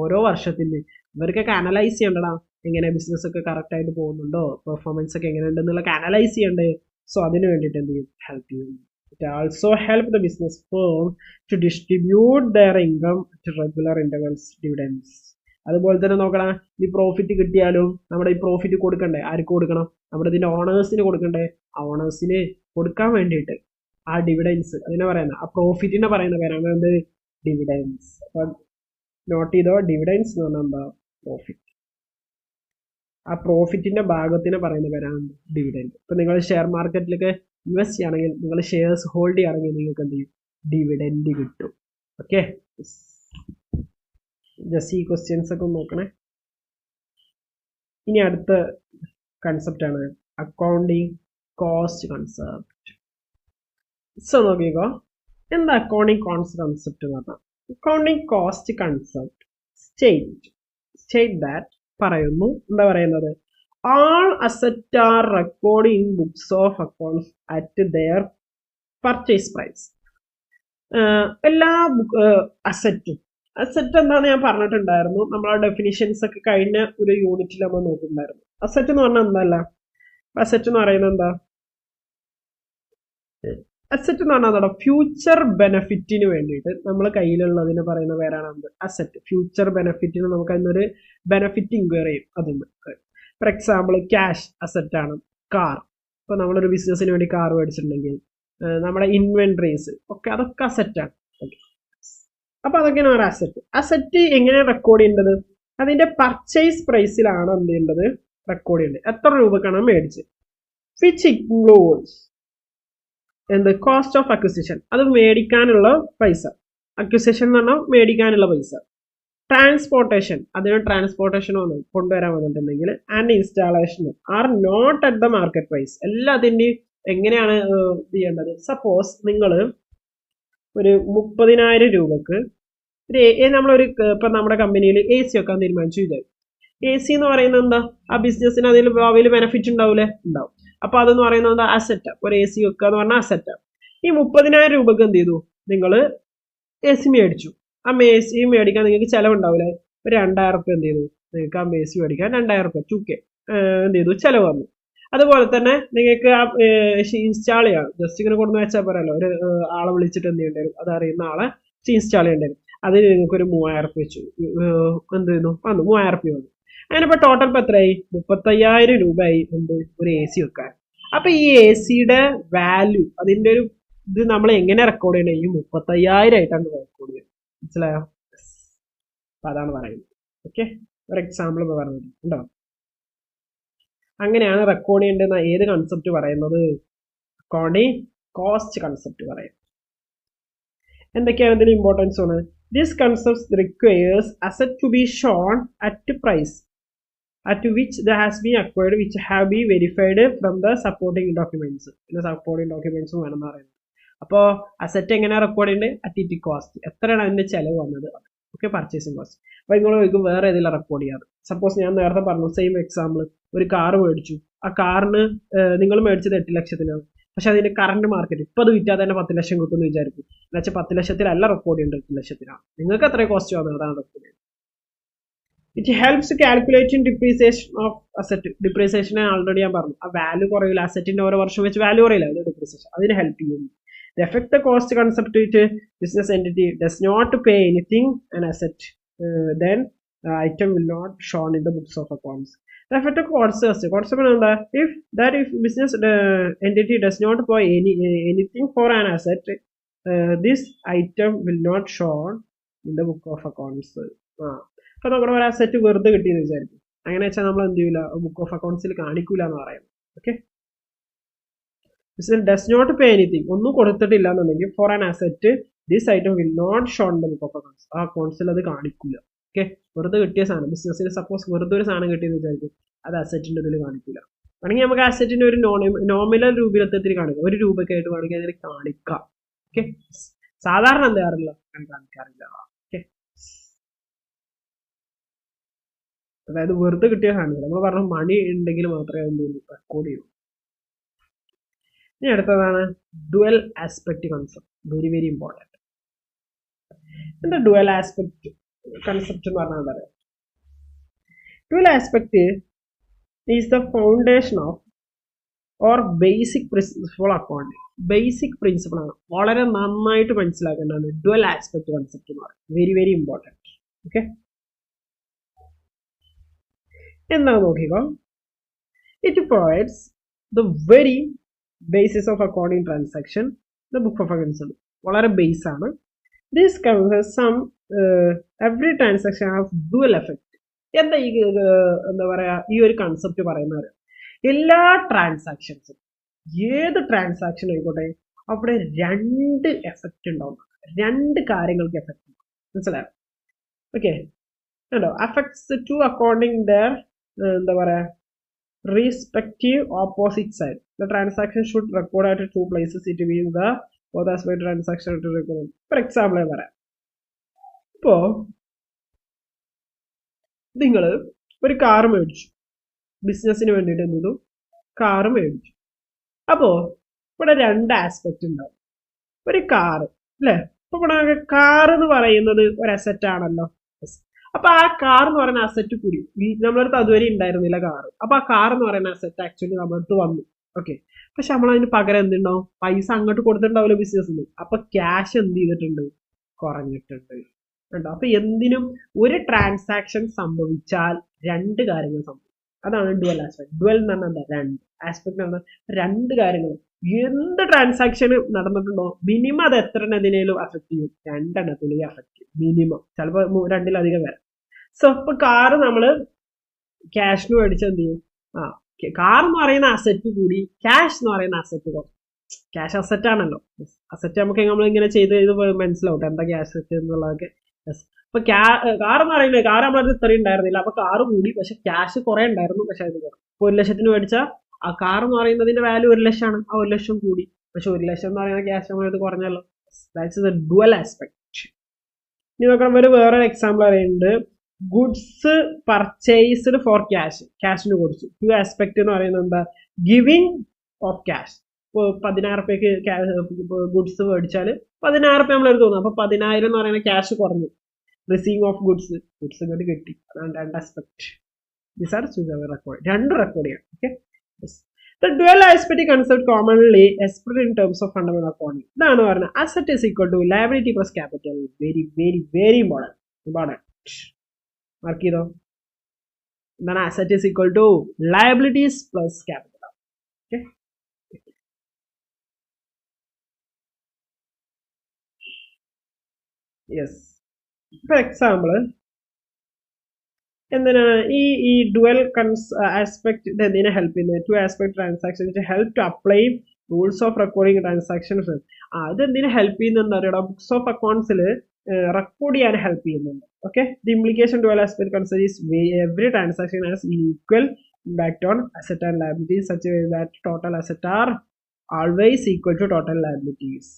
ഓരോ വർഷത്തിന് ഇവർക്കൊക്കെ അനലൈസ് ചെയ്യണ്ടടാ, എങ്ങനെ ബിസിനസ് ഒക്കെ കറക്റ്റ് ആയിട്ട് പോകുന്നുണ്ടോ, പെർഫോമൻസ് ഒക്കെ എങ്ങനെയുണ്ടെന്നുള്ളതൊക്കെ അനലൈസ് ചെയ്യണ്ടേ. സോ അതിന് വേണ്ടിയിട്ട് എന്ത് ചെയ്യും? ഹെൽപ്പ് ചെയ്യും. It also help the business firm to distribute their income at regular intervals, dividends. അതുപോലെ തന്നെ നോക്കണം, ഈ പ്രോഫിറ്റ് കിട്ടിയാലും നമ്മുടെ ഈ പ്രോഫിറ്റ് കൊടുക്കണ്ടേ? ആർക്ക് കൊടുക്കണം? നമ്മുടെ ഇതിന്റെ ഓണേഴ്സിന് കൊടുക്കണ്ടേ? ആ ഓണേഴ്സിന് കൊടുക്കാൻ വേണ്ടിയിട്ട് ആ ഡിവിഡൻസ് അതിനെ പറയുന്നത്, ആ പ്രോഫിറ്റിനെ പറയുന്ന പേരാണ് എന്ത്? ഡിവിഡൻസ്. അപ്പൊ നോട്ട് ചെയ്തോ, ഡിവിഡൻസ് എന്ന് പറഞ്ഞാൽ എന്താ? പ്രോഫിറ്റ്. ആ പ്രോഫിറ്റിന്റെ ഭാഗത്തിന് പറയുന്ന പേരാണ് ഡിവിഡൻഡ്. ഇപ്പൊ നിങ്ങൾ ഷെയർ മാർക്കറ്റിലൊക്കെ ഇൻവെസ്റ്റ് ചെയ്യണമെങ്കിൽ, നിങ്ങൾ ഷെയർസ് ഹോൾഡ് ചെയ്യുകയാണെങ്കിൽ നിങ്ങൾക്ക് എന്ത് ചെയ്യും? ഡിവിഡൻഡ് കിട്ടും. ഓക്കെ, ജസ്റ്റ് ഈ ക്വസ്റ്റ്യൻസ് ഒക്കെ നോക്കണേ. ഇനി അടുത്ത കൺസെപ്റ്റ് ആണ് അക്കൗണ്ടിങ് കോസ്റ്റ് കൺസെപ്റ്റ്. സോ നോക്കിക്കോ, എന്താ അക്കൗണ്ടിങ് കോസ്റ്റ് കൺസെപ്റ്റ് എന്ന് പറഞ്ഞാൽ? Accounting cost concept state that പറയുന്നു, എന്താ പറയുന്നത്? All assets are recorded in books of accounts at their purchase price. എല്ലാ അസറ്റും, അസറ്റ് എന്താണെന്ന് ഞാൻ പറഞ്ഞിട്ടുണ്ടായിരുന്നു. നമ്മളെ ഡെഫിനിഷൻസ് ഒക്കെ കഴിഞ്ഞ ഒരു യൂണിറ്റിൽ നമ്മൾ നോക്കിയിട്ടുണ്ടായിരുന്നു. അസറ്റ് എന്ന് പറഞ്ഞാൽ എന്തല്ല? അസറ്റ് എന്ന് പറയുന്നത് എന്താ? അസറ്റ് എന്ന് പറഞ്ഞാൽ എന്താ? ഫ്യൂച്ചർ ബെനഫിറ്റിന് വേണ്ടിയിട്ട് നമ്മൾ കയ്യിലുള്ളതിന് പറയുന്ന പേരാണ് എന്ത്? അസറ്റ്. ഫ്യൂച്ചർ ബെനഫിറ്റിന് നമുക്ക് അതിനൊരു ബെനഫിറ്റ് ഇൻക്വയർ ചെയ്യും. അതൊന്ന് ഫോർ എക്സാമ്പിൾ ക്യാഷ് അസറ്റ് ആണ്. കാർ, ഇപ്പൊ നമ്മളൊരു ബിസിനസ്സിന് വേണ്ടി കാർ മേടിച്ചിട്ടുണ്ടെങ്കിൽ നമ്മുടെ ഇൻവെന്ററീസ് ഒക്കെ അതൊക്കെ അസറ്റാണ്. ഓക്കെ, അപ്പൊ അതൊക്കെയാണ് ഒരു അസറ്റ്. അസറ്റ് എങ്ങനെ റെക്കോർഡ് ചെയ്യേണ്ടത്? അതിന്റെ പർച്ചേസ് പ്രൈസിലാണ് എന്ത് ചെയ്യേണ്ടത്? റെക്കോർഡ് ചെയ്യേണ്ടത്. എത്ര രൂപക്കാണ് മേടിച്ചത്? വിച്ച് ഇൻക്ലൂഡ്സ് എന്ത്? കോസ്റ്റ് ഓഫ് അക്വിസിഷൻ, അത് മേടിക്കാനുള്ള പൈസ. അക്വിസിഷൻ എന്ന് പറഞ്ഞാൽ മേടിക്കാനുള്ള പൈസ. ട്രാൻസ്പോർട്ടേഷൻ, അതിന് ട്രാൻസ്പോർട്ടേഷൻ കൊണ്ടുവരാൻ വന്നിട്ടുണ്ടെങ്കിൽ, and installation are not at the market price. എല്ലാത്തിൻ്റെയും എങ്ങനെയാണ് ചെയ്യേണ്ടത്? സപ്പോസ് നിങ്ങൾ ഒരു 30,000 രൂപക്ക് നമ്മളൊരു ഇപ്പൊ നമ്മുടെ കമ്പനിയിൽ AC വെക്കാൻ തീരുമാനിച്ചു വിചാരിക്കും. AC എന്ന് പറയുന്നത് എന്താ? ആ ബിസിനസ്സിന് അതിൽ ഭാവിയിൽ ബെനിഫിറ്റ് ഉണ്ടാവില്ലേ? ഉണ്ടാവും. അപ്പൊ അതെന്ന് പറയുന്നത് എന്താ? അസറ്റ്. ഒരു AC വെക്കുക എന്ന് പറഞ്ഞാൽ അസറ്റ്. ഈ 30,000 രൂപക്ക് എന്ത് ചെയ്തു? നിങ്ങൾ AC മേടിച്ചു. ആ AC മേടിക്കാൻ നിങ്ങൾക്ക് ചെലവുണ്ടാവില്ലേ? ഒരു 2,000 റുപ്യ എന്ത് ചെയ്തു? നിങ്ങൾക്ക് ആ AC മേടിക്കാൻ 2,000 റുപ്യ 2K എന്ത് ചെയ്തു? ചെലവ് വന്നു. അതുപോലെ തന്നെ നിങ്ങൾക്ക് ആ ഇൻസ്റ്റാൾ ചെയ്യാം. ജസ്റ്റ് ഇങ്ങനെ കൊണ്ടു വെച്ചാൽ പോരല്ലോ, ഒരു ആളെ വിളിച്ചിട്ട് എന്ത് ചെയ്യേണ്ടി വരും? അത് അറിയുന്ന ആളെ ഇൻസ്റ്റാൾ ചെയ്യേണ്ടി വരും. അതിന് നിങ്ങൾക്ക് ഒരു 3,000 റുപ്യ വെച്ചു എന്ത് ചെയ്യുന്നു? വന്നു 3,000 റുപ്യ വന്നു. അങ്ങനെ ഇപ്പൊ ടോട്ടൽ ഇപ്പൊ എത്രയായി? 35,000 രൂപയായി എന്ത്? ഒരു AC വെക്കാൻ. അപ്പൊ ഈ ACയുടെ വാല്യൂ, അതിന്റെ ഒരു ഇത് നമ്മൾ എങ്ങനെ റെക്കോർഡ് ചെയ്യണേ? ഈ 35,000 ആയിട്ടാണ് റെക്കോർഡ് ചെയ്യുന്നത്. മനസ്സിലായോ? അപ്പൊ അതാണ് പറയുന്നത്. ഓക്കെ, ഒരു എക്സാമ്പിൾ ഇപ്പൊ പറഞ്ഞത് ഉണ്ടോ? അങ്ങനെയാണ് റെക്കോർഡ് ചെയ്യേണ്ടതെന്ന ഏത് കൺസെപ്റ്റ് പറയുന്നത്? അക്കൗണ്ടിങ് കോസ്റ്റ് കൺസെപ്റ്റ് പറയും. എന്തൊക്കെയാണ് ഇതിന് ഇമ്പോർട്ടൻസ് ആണ്? This concept requires asset to be shown at price at which that has been acquired, which have been verified from the supporting documents. പിന്നെ സപ്പോർട്ടിംഗ് ഡോക്യുമെന്റ്സും വേണമെന്ന് പറയുന്നത്. അപ്പോൾ അസറ്റ് എങ്ങനെ റെക്കോർഡ് ചെയ്യുന്നത്? അറ്റ് ഇറ്റ് കോസ്റ്റ്, എത്രയാണ് അതിന്റെ ചെലവ് വന്നത്. Okay, purchasing cost. അപ്പൊ നിങ്ങൾ ചോദിക്കും വേറെ ഏതെങ്കിലും റെക്കോർഡ് ചെയ്യാറ്? സപ്പോസ് ഞാൻ നേരത്തെ പറഞ്ഞു, സെയിം എക്സാമ്പിൾ, ഒരു കാർ മേടിച്ചു. ആ കാറിന് നിങ്ങൾ മേടിച്ചത് 8 ലക്ഷത്തിനാണ്. പക്ഷെ അതിന്റെ കറണ്ട് മാർക്കറ്റ് ഇപ്പൊ അത് വിറ്റാൽ തന്നെ 10 ലക്ഷം കിട്ടുമെന്ന് വിചാരിക്കും. എന്നുവെച്ചാൽ 10 ലക്ഷത്തിലല്ല റെക്കോർഡ് ചെയ്യേണ്ടത്, 8 ലക്ഷത്തിനാണ്. നിങ്ങൾക്ക് എത്ര കോസ്റ്റ് വന്നത്? അതാണ് റെക്കോർഡ് ചെയ്യുന്നത്. It helps calculating depreciation of asset. Depreciation already ഞാൻ പറഞ്ഞു, ആ വാല്യൂ കുറയില്ല, അസറ്റിന്റെ ഓരോ വർഷം വെച്ച് വാല്യൂ കുറയില്ല, അത് ഡിപ്രീസിയേഷൻ, അതിന് ഹെൽപ്പ് ചെയ്യുന്നു. The effect the cost concept which business entity does not pay anything an asset, then item will not shown in the books of accounts. The effect of concept if business entity does not pay anything for an asset, this item will not shown in the book of accounts. അപ്പോൾ നമ്മുടെ ഒരു asset വെറുതെ കിട്ടിയെന്ന് വിചാരിക്കും, അങ്ങനെ വെച്ചാൽ നമ്മൾ എന്ത് ചെയ്യില്ല, ബുക്ക് ഓഫ് അക്കൗണ്ട്സിൽ കാണിക്കൂല എന്ന് പറയാം. Okay, business does not pay anything, ഒന്നും കൊടുത്തിട്ടില്ല എന്നുണ്ടെങ്കിൽ for an asset this item will not shown the book of accounts, ആ അക്കൗണ്ട്സിൽ അത് കാണിക്കില്ല. ഓക്കെ, വെറുതെ കിട്ടിയ സാധനം, ബിസിനസ്സിന് സപ്പോസ് വെറുതെ ഒരു സാധനം കിട്ടിയെന്ന് വിചാരിക്കും, അത് അസറ്റിന്റെ ഇതിൽ കാണിക്കില്ല. വേണമെങ്കിൽ നമുക്ക് അസറ്റിന്റെ ഒരു നോമിനൽ രൂപത്തിൽ കാണിക്കാം, 1 രൂപയ്ക്കായിട്ട് വേണമെങ്കിൽ അതിൽ കാണിക്കാം. ഓക്കെ, സാധാരണ എന്താ അറിയില്ല, കാണിക്കാറില്ല. ഓക്കെ, അതായത് വെറുതെ കിട്ടിയ സാധനങ്ങൾ നമ്മൾ പറഞ്ഞ മണി ഉണ്ടെങ്കിൽ മാത്രമേ എന്ത് റെക്കോർഡ് ചെയ്യൂ. ഇനി അടുത്തതാണ് dual aspect concept, very very important. എന്താ ഡുവൽ ആസ്പെക്ട് കൺസെപ്റ്റ് എന്ന് പറഞ്ഞാൽ എന്താ പറയുക? Dual aspect is the foundation of or basic principle accounting. Basic principle ആണ്, വളരെ നന്നായിട്ട് മനസ്സിലാക്കേണ്ടതാണ് ഡുവൽ ആസ്പെക്ട് കൺസെപ്റ്റ് എന്ന് പറയുന്നത്, വെരി വെരി ഇമ്പോർട്ടൻറ്റ്. ഓക്കെ, എന്താ നോക്കിക്കോ. It provides the very basis of accounting transaction, the book of accounts വളരെ base ആണ്. This covers some every transaction have dual effect. എന്താ ഈ എന്താ പറയാ ഈ ഒരു കൺസെപ്റ്റ് പറയുന്നത്? എല്ലാ ട്രാൻസാക്ഷൻസും, ഏത് ട്രാൻസാക്ഷൻ ആയിക്കോട്ടെ, അവിടെ 2 എഫക്റ്റ് ഉണ്ടാവും, 2 കാര്യങ്ങൾക്ക് എഫക്റ്റ് ഉണ്ട്. മനസ്സിലായോ? ഓക്കെ, ഉണ്ടോ അഫക്ട്സ് ടു അക്കൗണ്ടിങ് ദർ എന്താ പറയാ respective opposite side. The transaction should record at 2 places. It means the both aspect transaction to record. For example, ഇപ്പോ നിങ്ങൾ ഒരു കാർ മേടിച്ചു, ബിസിനസ്സിന് വേണ്ടിയിട്ട് എന്തു കാർ മേടിച്ചു. അപ്പോ ഇവിടെ 2 ആസ്പെക്ട് ഉണ്ടാവും. ഒരു കാർ അല്ലേ, അപ്പൊ ഇവിടെ കാർ എന്ന് പറയുന്നത് ഒരു അസറ്റ് ആണല്ലോ. അപ്പൊ ആ കാർ എന്ന് പറയുന്ന അസറ്റ് കൂടി നമ്മളടുത്ത് അതുവരെ ഉണ്ടായിരുന്നില്ല കാർ. അപ്പൊ ആ കാർ എന്ന് പറയുന്ന അസറ്റ് ആക്ച്വലി നമ്മളടുത്ത് വന്നു. ഓക്കെ, പക്ഷെ നമ്മൾ അതിന് പകരം എന്തുണ്ടാവും, പൈസ അങ്ങോട്ട് കൊടുത്തിട്ടുണ്ടാവില്ല ബിസിനസ്സിന്. അപ്പൊ ക്യാഷ് എന്ത് ചെയ്തിട്ടുണ്ട്, കുറഞ്ഞിട്ടുണ്ട്. ഉണ്ടോ? അപ്പൊ എന്തിനും ഒരു ട്രാൻസാക്ഷൻ സംഭവിച്ചാൽ 2 കാര്യങ്ങൾ സംഭവിക്കും. അതാണ് ഡുവൽ ആസ്പെക്ട്. ഡുവൽ എന്ന് പറഞ്ഞാൽ എന്താ, 2 ആസ്പെക്ട് എന്ന് പറഞ്ഞാൽ 2 കാര്യങ്ങൾ. എന്ത് ട്രാൻസാക്ഷൻ നടന്നിട്ടുണ്ടോ മിനിമം അത് എത്ര എണ്ണത്തിനേലും അഫക്ട് ചെയ്യും, 2 എണ്ണത്തിലേക്ക് അഫക്ട് ചെയ്യും മിനിമം, ചിലപ്പോൾ 2-ലധികം വരാം. സോ ഇപ്പൊ കാറ് നമ്മള് ക്യാഷിന് മേടിച്ച എന്ത് ചെയ്യും, കാർ എന്ന് പറയുന്ന അസറ്റ് കൂടി ക്യാഷ് എന്ന് പറയുന്ന അസറ്റ് കുറയും. ക്യാഷ് അസറ്റ് ആണല്ലോ, അസറ്റ് നമുക്ക് നമ്മളിങ്ങനെ ചെയ്ത് മനസ്സിലാവും എന്താ ക്യാഷ് അസറ്റ് എന്നുള്ളതൊക്കെ. അപ്പൊ കാർ എന്ന് പറയുന്നത്, കാർ നമ്മളത് ഇത്രയും ഉണ്ടായിരുന്നില്ല, അപ്പൊ കാറ് കൂടി, പക്ഷെ ക്യാഷ് കുറെ ഉണ്ടായിരുന്നു, പക്ഷെ അത് കുറയും. ഇപ്പൊ 1 ലക്ഷത്തിന് മേടിച്ചാൽ ആ കാർ എന്ന് പറയുന്നതിന്റെ വാല്യൂ 1 ലക്ഷമാണ്, ആ 1 ലക്ഷം കൂടി, പക്ഷെ 1 ലക്ഷം എന്ന് പറയുന്ന ക്യാഷ് നമ്മളത് കുറഞ്ഞല്ലോ. That's the dual aspect. ഇനി നോക്കാം, വേറൊരു എക്സാമ്പിൾ അറിയുന്നുണ്ട്. ഗുഡ്സ് പർച്ചേസ്ഡ് ഫോർ ക്യാഷ്, ക്യാഷിന് കൊടുത്തു. 2 ആസ്പെക്ട് എന്ന് പറയുന്നത് എന്താ, ഗിവിങ് ഓഫ് ക്യാഷ്. ഇപ്പോൾ 10,000 രൂപയ്ക്ക് ഗുഡ്സ് മേടിച്ചാൽ 10,000 രൂപ നമ്മൾ എടുത്തു, അപ്പൊ 10,000 എന്ന് പറയുന്ന ക്യാഷ് കുറഞ്ഞു. റിസീവിംഗ് ഓഫ് ഗുഡ്സ്, ഗുഡ്സ് ഇങ്ങോട്ട് കിട്ടി. അതാണ് 2 aspect. These are record. 2 record ചെയ്യാം. Okay, the dual aspect concept commonly expressed in terms of fundamental accounting. ഇതാണ് പറയുന്നത് asset is equal to liability plus capital. Very very very important. Mark ചെയ്തോ. എന്താണ് asset is equal to liabilities plus capital. Okay, yes. For example എന്തിനാണ് ഈ dual aspect എന്തിനാ help ചെയ്യുന്നത്? 2 aspect transaction help to apply rules of recording transactions. അത് എന്തിനാ help ചെയ്യുന്നുണ്ട് അറിയണം, ബുക്സ് ഓഫ് അക്കൗണ്ട്സിൽ റെക്കോർഡ് ചെയ്യാൻ ഹെൽപ്പ് ചെയ്യുന്നുണ്ട്. Okay, the implication dual aspect concept is every transaction has equal impact on asset and liabilities such that total asset are always equal to total liabilities.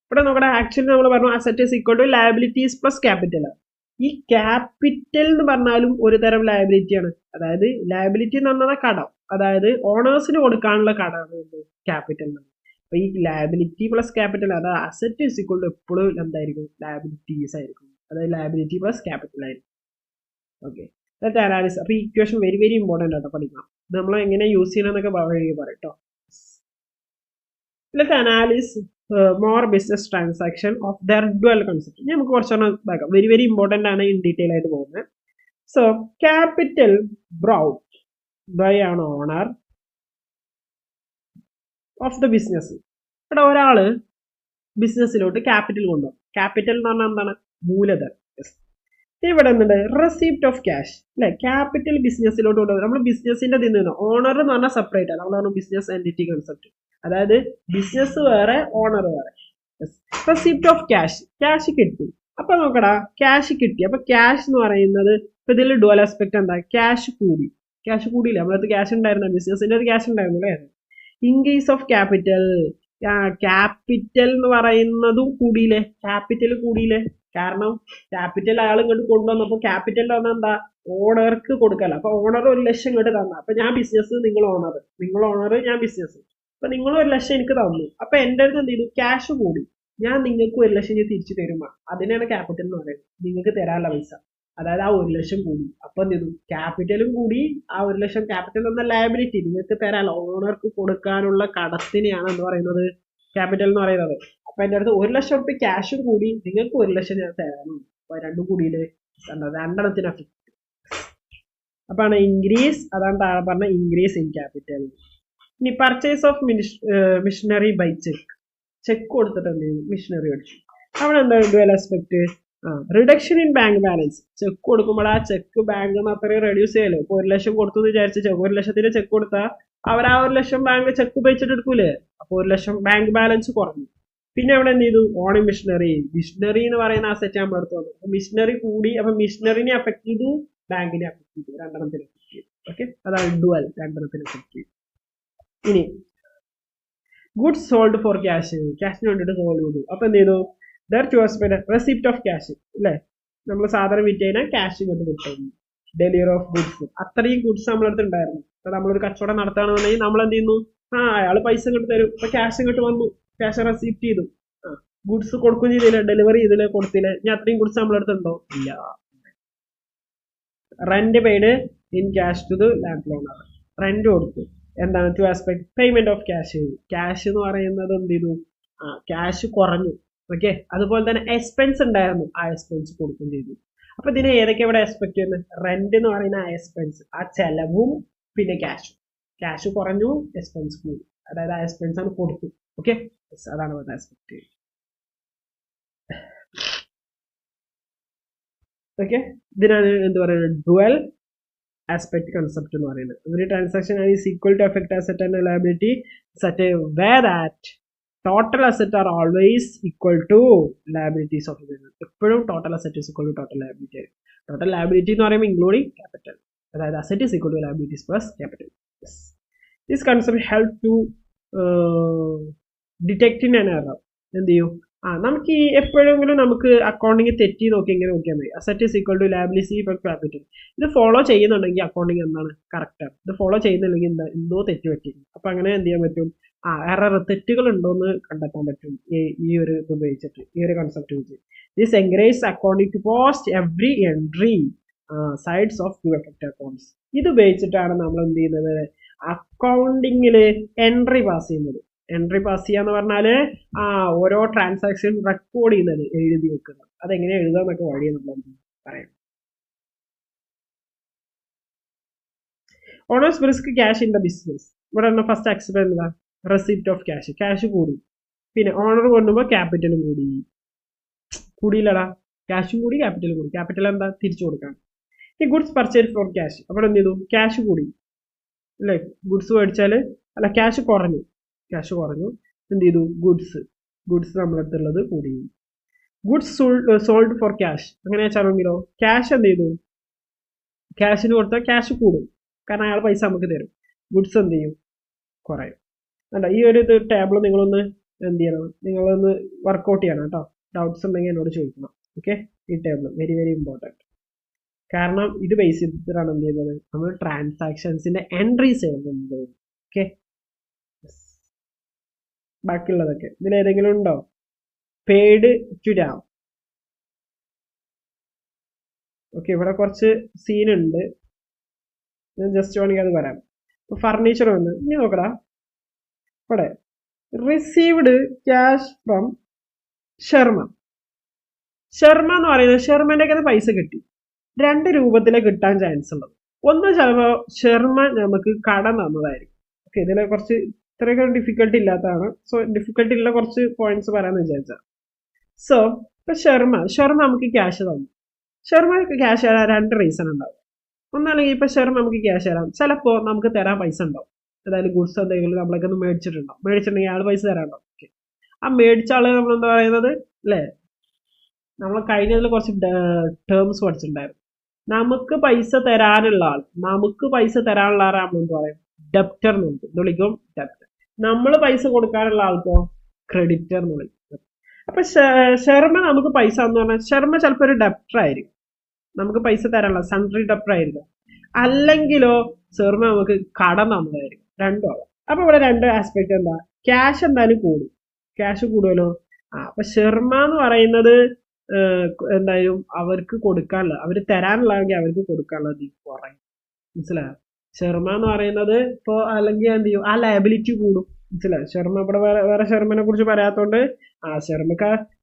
ഇവിടെ നോക്കട്ടെ, actually നമ്മൾ പറഞ്ഞു asset is equal to liabilities plus capital. ഈ capital എന്ന് പറഞ്ഞാലും ഒരു തരം ലയബിലിറ്റിയാണ്. അതായത് ലയബിലിറ്റി എന്ന് പറഞ്ഞാൽ കടം, അതായത് ഓണേഴ്സിന് കൊടുക്കാനുള്ള കടമാണ് ക്യാപിറ്റൽ. അപ്പൊ ഈ ലയബിലിറ്റി പ്ലസ് ക്യാപിറ്റൽ, അതായത് അസറ്റ് ഈസ് ഈക്വൽ ടു എപ്പോഴും എന്തായിരിക്കും, ലയബിലിറ്റീസ് ആയിരിക്കും. അതായത് ലയബിലിറ്റി പ്ലസ് ക്യാപിറ്റൽ ആയിരിക്കും. Okay, that analysis. അപ്പോൾ ഇക്വേഷൻ വെരി വെരി ഇമ്പോർട്ടൻ്റ് ആട്ടോ പഠിക്കണം. ഇത് നമ്മൾ എങ്ങനെ യൂസ് ചെയ്യണമെന്നൊക്കെ വഴി പറയും കേട്ടോ. Let അനാലിസ് more business transaction of there dual concept. നമുക്ക് കുറച്ചൊന്ന് ഇതാക്കാം. വെരി വെരി ഇമ്പോർട്ടൻ്റ് ആണ് ഇൻ ഡീറ്റെയിൽ ആയിട്ട് പോകുന്നത്. സോ ക്യാപിറ്റൽ ബ്രൗട്ട് ബൈ ആണ് ഓണർ ഓഫ് ദ ബിസിനസ്. ഇവിടെ ഒരാൾ ബിസിനസ്സിലോട്ട് ക്യാപിറ്റൽ കൊണ്ടുപോകും. ക്യാപിറ്റൽ എന്ന് പറഞ്ഞാൽ എന്താണ്? മൂലധനം. ഇവിടെ എന്തുണ്ട്? റെസിപ്റ്റ് ഓഫ് ക്യാഷ് അല്ലെ? ക്യാപിറ്റൽ ബിസിനസ്സിലോട്ട് കൊണ്ടുപോകും. നമ്മൾ ബിസിനസിന്റെ നിന്ന് ഓണർ എന്ന് പറഞ്ഞാൽ സെപ്പറേറ്റ് ആണ്. നമ്മളാണ് ബിസിനസ് എൻറ്റിറ്റി കൺസെപ്റ്റ്. അതായത് ബിസിനസ് വേറെ, ഓണർ വേറെ. റെസിപ്റ്റ് ഓഫ് ക്യാഷ്, ക്യാഷ് കിട്ടി. അപ്പൊ നോക്കടാ, ക്യാഷ് കിട്ടി. അപ്പൊ ക്യാഷ് എന്ന് പറയുന്നത് ഇപ്പൊ ഇതിൽ ഡുവൽ ആസ്പെക്ട് എന്താ? ക്യാഷ് കൂടി. ക്യാഷ് കൂടിയില്ല, നമ്മളത് ക്യാഷ് ഉണ്ടായിരുന്നു, ബിസിനസിന്റെ ഒരു ക്യാഷ് ഉണ്ടായിരുന്നു അല്ലേ? ഇൻക്രീസ് ഓഫ് ക്യാപിറ്റൽ, ക്യാപിറ്റൽ എന്ന് പറയുന്നതും കൂടിയില്ലേ? ക്യാപിറ്റൽ കൂടിയില്ലേ? കാരണം ക്യാപിറ്റൽ അയാൾ ഇങ്ങോട്ട് കൊണ്ടുവന്നപ്പോൾ ക്യാപിറ്റൽ പറഞ്ഞാൽ എന്താ? ഓണർക്ക് കൊടുക്കല. അപ്പൊ ഓണർ 1 ലക്ഷം ഇങ്ങോട്ട് തന്ന. അപ്പൊ ഞാൻ ബിസിനസ്, നിങ്ങൾ ഓണർ, ഞാൻ ബിസിനസ്. അപ്പൊ നിങ്ങൾ 1 ലക്ഷം എനിക്ക് തന്നു. അപ്പൊ എന്റെ അടുത്ത് എന്ത് ചെയ്തു? ക്യാഷ് കൂടി. ഞാൻ നിങ്ങൾക്ക് 1 ലക്ഷം ഞാൻ തിരിച്ചു തരുമ്പോൾ അതിനാണ് ക്യാപിറ്റൽ എന്ന് പറയുന്നത്. നിങ്ങൾക്ക് തരാനുള്ള പൈസ, അതായത് ആ 1 ലക്ഷം കൂടി. അപ്പൊ എന്ത് ചെയ്തു? ക്യാപിറ്റലും കൂടി. ആ 1 ലക്ഷം ക്യാപിറ്റൽ എന്ന ലയബിലിറ്റി, നിങ്ങൾക്ക് തരാനുള്ള, ഓണർക്ക് കൊടുക്കാനുള്ള കടത്തിനെയാണ് എന്ന് പറയുന്നത് ക്യാപിറ്റൽ എന്ന് പറയുന്നത്. അപ്പൊ എന്റെ അടുത്ത് 1 ലക്ഷം റുപ്യ ക്യാഷും കൂടി, നിങ്ങൾക്ക് 1 ലക്ഷം ഞാൻ തരാനും. അപ്പൊ രണ്ടും കൂടിയില് രണ്ടെണ്ണത്തിന് എഫക്ട്. അപ്പാണ് ഇൻക്രീസ്, അതാണ് താഴെ പറഞ്ഞ ഇൻക്രീസ് ഇൻ ക്യാപിറ്റൽ. ഇനി purchase of machinery by cheque. Cheque കൊടുത്തിട്ട് എന്ത് ചെയ്യും? മിഷനറി അടിച്ചു. അവിടെ എന്താ dual aspect? Reduction in bank balance. Cheque കൊടുക്കുമ്പോൾ ആ ചെക്ക് ബാങ്കിൽ നിന്ന് അത്രയും റെഡ്യൂസ് ചെയ്യല്ലോ. ഇപ്പൊ 1 ലക്ഷം കൊടുത്തു എന്ന് വിചാരിച്ച 1 ലക്ഷത്തിന് ചെക്ക് കൊടുത്താൽ അവർ ആ 1 ലക്ഷം ബാങ്ക് ചെക്ക് ഉപയോഗിച്ചിട്ട് എടുക്കൂലേ? അപ്പൊ 1 ലക്ഷം ബാങ്ക് ബാലൻസ് കുറഞ്ഞു. പിന്നെ അവിടെ എന്ത് ചെയ്തു? On missionary. മിഷനറി എന്ന് പറയുന്ന അസറ്റ് നമ്മൾ എടുത്തു വന്നു. അപ്പൊ മിഷനറി കൂടി. അപ്പൊ മിഷനറിനെ അഫക്ട് ചെയ്തു, ബാങ്കിനെ അഫക്ട് ചെയ്തു, രണ്ടെണ്ണത്തിന് അഫക്ട് ചെയ്തു. ഓക്കെ, അതാണ് ഡുവൽ, രണ്ടെണ്ണത്തിന് അഫക്ട് ചെയ്തു. ഇനി ഗുഡ്സ് സോൾഡ് ഫോർ ക്യാഷ്, ക്യാഷിന് വേണ്ടിയിട്ട് സോൾവ് ചെയ്തു. അപ്പൊ എന്ത് ചെയ്തു? റെസിപ്റ്റ് ഓഫ് ക്യാഷ് അല്ലെ? നമ്മൾ സാധാരണ വിറ്റ് കഴിഞ്ഞാൽ ക്യാഷ് ഇങ്ങോട്ട് കിട്ടും. ഡെലിവറി ഓഫ് ഗുഡ്സ്, അത്രയും ഗുഡ്സ് നമ്മളടുത്ത് ഉണ്ടായിരുന്നു. അപ്പൊ നമ്മളൊരു കച്ചവടം നടത്തുകയാണെന്നുണ്ടെങ്കിൽ നമ്മൾ എന്ത് ചെയ്യുന്നു? അയാൾ പൈസ ഇങ്ങോട്ട് തരും. ഇപ്പൊ ക്യാഷ് ഇങ്ങോട്ട് വന്നു, ക്യാഷ് റെസിപ്റ്റ് ചെയ്തു. ഗുഡ്സ് കൊടുക്കുകയും ചെയ്തില്ല, ഡെലിവറി ചെയ്തില്ല, കൊടുത്തില്ല. ഇനി അത്രയും ഗുഡ്സ് നമ്മളടുത്തുണ്ടോ? ഇല്ല. Rent paid in cash to the land loaner. Rent കൊടുത്തു. എന്താണ്? Two aspect payment of cash. Cash എന്ന് പറയുന്നത് എന്ത് ചെയ്തു? ക്യാഷ് കുറഞ്ഞു. ഓക്കെ, അതുപോലെ തന്നെ എക്സ്പെൻസ് ഉണ്ടായിരുന്നു, ആ എക്സ്പെൻസ് കൊടുക്കുകയും ചെയ്തു. അപ്പൊ ഇതിനെ ഏതൊക്കെ ഇവിടെ എക്സ്പെക്ട് ചെയ്യുന്നത്? റെന്റ് എന്ന് പറയുന്ന ആ എക്സ്പെൻസ്, ആ ചെലവും പിന്നെ ക്യാഷും. ക്യാഷ് കുറഞ്ഞു, എക്സ്പെൻസ് കൂടി, അതായത് ആ എക്സ്പെൻസ് ആണ് കൊടുത്തു. ഓക്കെ, അതാണ് ഇവിടെ എക്സ്പെക്ട് ചെയ്യുന്നത്. ഓക്കെ, ഇതിനാണ് എന്ത് പറയുന്നത്? ഡുവൽ ആസ്പെക്ട് കൺസെപ്റ്റ് എന്ന് പറയുന്നത്. ഒരു transaction is equal to affect asset and liability such a way that total asset are always equal to liabilities of business. എപ്പോഴും total asset is equal to total liability ആയിരിക്കും. Total liability എന്ന് പറയുമ്പോൾ including capital, അതായത് asset is equal to liabilities plus capital. This concept help to detecting an error. എന്ത് ചെയ്യും? നമുക്ക് ഈ എപ്പോഴെങ്കിലും നമുക്ക് അക്കൗണ്ടിങ് തെറ്റി നോക്കി ഇങ്ങനെ നോക്കിയാൽ മതി. Asset is equal to liability plus capital. ഇത് ഫോളോ ചെയ്യുന്നുണ്ടെങ്കിൽ അക്കൗണ്ടിങ് എന്താണ്? കറക്റ്റാണ്. ഇത് ഫോളോ ചെയ്യുന്നില്ലെങ്കിൽ എന്തോ തെറ്റ് പറ്റിയിരുന്നു. അപ്പൊ അങ്ങനെ എന്ത് ചെയ്യാൻ പറ്റും? എറർ, തെറ്റുകൾ ഉണ്ടോന്ന് കണ്ടെത്താൻ പറ്റും ഈ ഒരു ഇത് ഉപയോഗിച്ചിട്ട്, ഈ ഒരു കൺസെപ്റ്റ് വെച്ച്. This encourage accounting to post every entry sides of two effect accounts. ഇത് ഉപയോഗിച്ചിട്ടാണ് നമ്മൾ എന്ത് ചെയ്യുന്നത്? അക്കൗണ്ടിങ്ങില് എൻട്രി പാസ് ചെയ്യുന്നത്. എൻട്രി പാസ് ചെയ്യാന്ന് പറഞ്ഞാല് ഓരോ ട്രാൻസാക്ഷൻ റെക്കോർഡ് ചെയ്യുന്നത്, എഴുതി വെക്കുന്നത്. അതെങ്ങനെ എഴുതാന്നൊക്കെ വഴി നമ്മൾ പറയാം. Owners risk cash in the business. ഇവിടെ ഫസ്റ്റ് എക്സ്പ്ലെയിൻ എന്താ? Receipt of cash. ക്യാഷ് കൂടി, പിന്നെ ഓണർ കൊണ്ടുമ്പോൾ ക്യാപിറ്റലും കൂടിയില്ലടാ. ക്യാഷും കൂടി, ക്യാപിറ്റലും കൂടി. ക്യാപിറ്റൽ എന്താ? തിരിച്ചു കൊടുക്കാം. ഈ ഗുഡ്സ് പർച്ചേസ് ഫോർ ക്യാഷ്. അവിടെ എന്ത് ചെയ്തു? ക്യാഷ് കൂടി അല്ലേ? ഗുഡ്സ് മേടിച്ചാല് അല്ല, ക്യാഷ് കുറഞ്ഞു. എന്ത് ചെയ്തു? ഗുഡ്സ് നമ്മുടെ അടുത്തുള്ളത് കൂടി. Goods sold for cash. അങ്ങനെ വെച്ചാണെങ്കിലോ ക്യാഷ് എന്ത് ചെയ്തു? ക്യാഷിന് കൊടുത്താൽ ക്യാഷ് കൂടും, കാരണം അയാൾ പൈസ നമുക്ക് തരും. ഗുഡ്സ് എന്ത് ചെയ്യും? കുറയും. അല്ല, ഈ ഒരു ടേബിൾ നിങ്ങളൊന്ന് എന്ത് ചെയ്യണം? നിങ്ങളൊന്ന് വർക്ക്ഔട്ട് ചെയ്യണം കേട്ടോ. ഡൗട്ട്സ് ഉണ്ടെങ്കിൽ എന്നോട് ചോദിക്കണം. ഓക്കെ, ഈ ടേബിൾ വെരി വെരി ഇമ്പോർട്ടൻറ്റ്. കാരണം ഇത് ബേസ് ചെയ്തിട്ടാണ് എന്ത് ചെയ്യുന്നത്? നമ്മൾ ട്രാൻസാക്ഷൻസിന്റെ എൻട്രീസ് എഴുതുന്നത്. ഓക്കെ, ബാക്കിയുള്ളതൊക്കെ ഇതിലേതെങ്കിലും ഉണ്ടോ? പെയ്ഡ് ടു രാം, ഓക്കെ, ഇവിടെ കുറച്ച് സീനുണ്ട്, ഞാൻ ജസ്റ്റ് വേണമെങ്കിൽ അത് വരാം. ഫർണിച്ചർ വന്ന് ഇനി നോക്കടാ, ഇവിടെ received cash from Sharma. Sharma എന്ന് പറയുന്നത് ഷെർമന്റെ ഒക്കെ പൈസ കിട്ടി. രണ്ട് രൂപത്തിലെ കിട്ടാൻ ചാൻസ് ഉള്ളത്. ഒന്ന് ചിലപ്പോൾ ശർമ്മ നമുക്ക് കടം തന്നതായിരിക്കും. ഓക്കെ, ഇതിലെ കുറച്ച് ഇത്രയൊക്കെ ഡിഫിക്കൽട്ടി ഇല്ലാത്തതാണ്. സോ ഡിഫിക്കൽട്ടി ഉള്ള കുറച്ച് പോയിന്റ്സ് പറയാമെന്ന് വിചാരിച്ചാൽ. സോ ഇപ്പൊ ശർമ്മ നമുക്ക് ക്യാഷ് തന്നു. ശർമ്മക്ക് ക്യാഷ് തരാൻ രണ്ട് റീസൺ ഉണ്ടാവും. ഒന്നല്ലെങ്കിൽ ഇപ്പൊ ശർമ്മ നമുക്ക് ക്യാഷ് തരാം, ചിലപ്പോൾ നമുക്ക് തരാൻ പൈസ ഉണ്ടാവും. അതായത് ഗുഡ്സ് എന്തെങ്കിലും നമ്മളൊക്കെ ഒന്ന് മേടിച്ചിട്ടുണ്ടെങ്കിൽ ആൾ പൈസ തരാനുണ്ടാവും. ഓക്കെ, ആ മേടിച്ച ആള് നമ്മൾ എന്താ പറയുന്നത് അല്ലേ, നമ്മൾ കഴിഞ്ഞതിൽ കുറച്ച് ടേംസ് പഠിച്ചിട്ടുണ്ടായിരുന്നു. നമുക്ക് പൈസ തരാനുള്ള ആൾ നമ്മൾ എന്ത് പറയും, ഡെപ്റ്റർ എന്ന് വിളിക്കും. വിളിക്കും ഡെപ്റ്റർ. നമ്മൾ പൈസ കൊടുക്കാനുള്ള ആൾക്കോ ക്രെഡിറ്റർ എന്ന് വിളിക്കും. അപ്പൊ ശർമ്മ നമുക്ക് പൈസ എന്ന് പറഞ്ഞാൽ ശർമ്മ ചിലപ്പോൾ ഒരു ഡെപ്റ്റർ ആയിരിക്കും, നമുക്ക് പൈസ തരാനുള്ള സൺട്രി ഡെപ്റ്റർ ആയിരിക്കും. അല്ലെങ്കിലോ ശർമ്മ നമുക്ക് കടം തന്നതായിരിക്കും. രണ്ടോ. അപ്പൊ ഇവിടെ രണ്ട് ആസ്പെക്ട് എന്താ, ക്യാഷ് എന്തായാലും കൂടും, ക്യാഷ് കൂടുമല്ലോ. അപ്പൊ ശർമ്മ എന്ന് പറയുന്നത് എന്തായാലും അവർക്ക് കൊടുക്കാനുള്ള, അവർ തരാനുള്ളതെങ്കിൽ അവർക്ക് കൊടുക്കാനുള്ളത് കുറയും. മനസ്സിലായോ? ശർമ്മ എന്ന് പറയുന്നത് ഇപ്പോ അല്ലെങ്കിൽ എന്ത് ചെയ്യും, ആ ലയബിലിറ്റി കൂടും. മനസ്സിലായോ? ശർമ്മ ഇവിടെ വേറെ ശർമ്മനെ കുറിച്ച് പറയാത്തോണ്ട്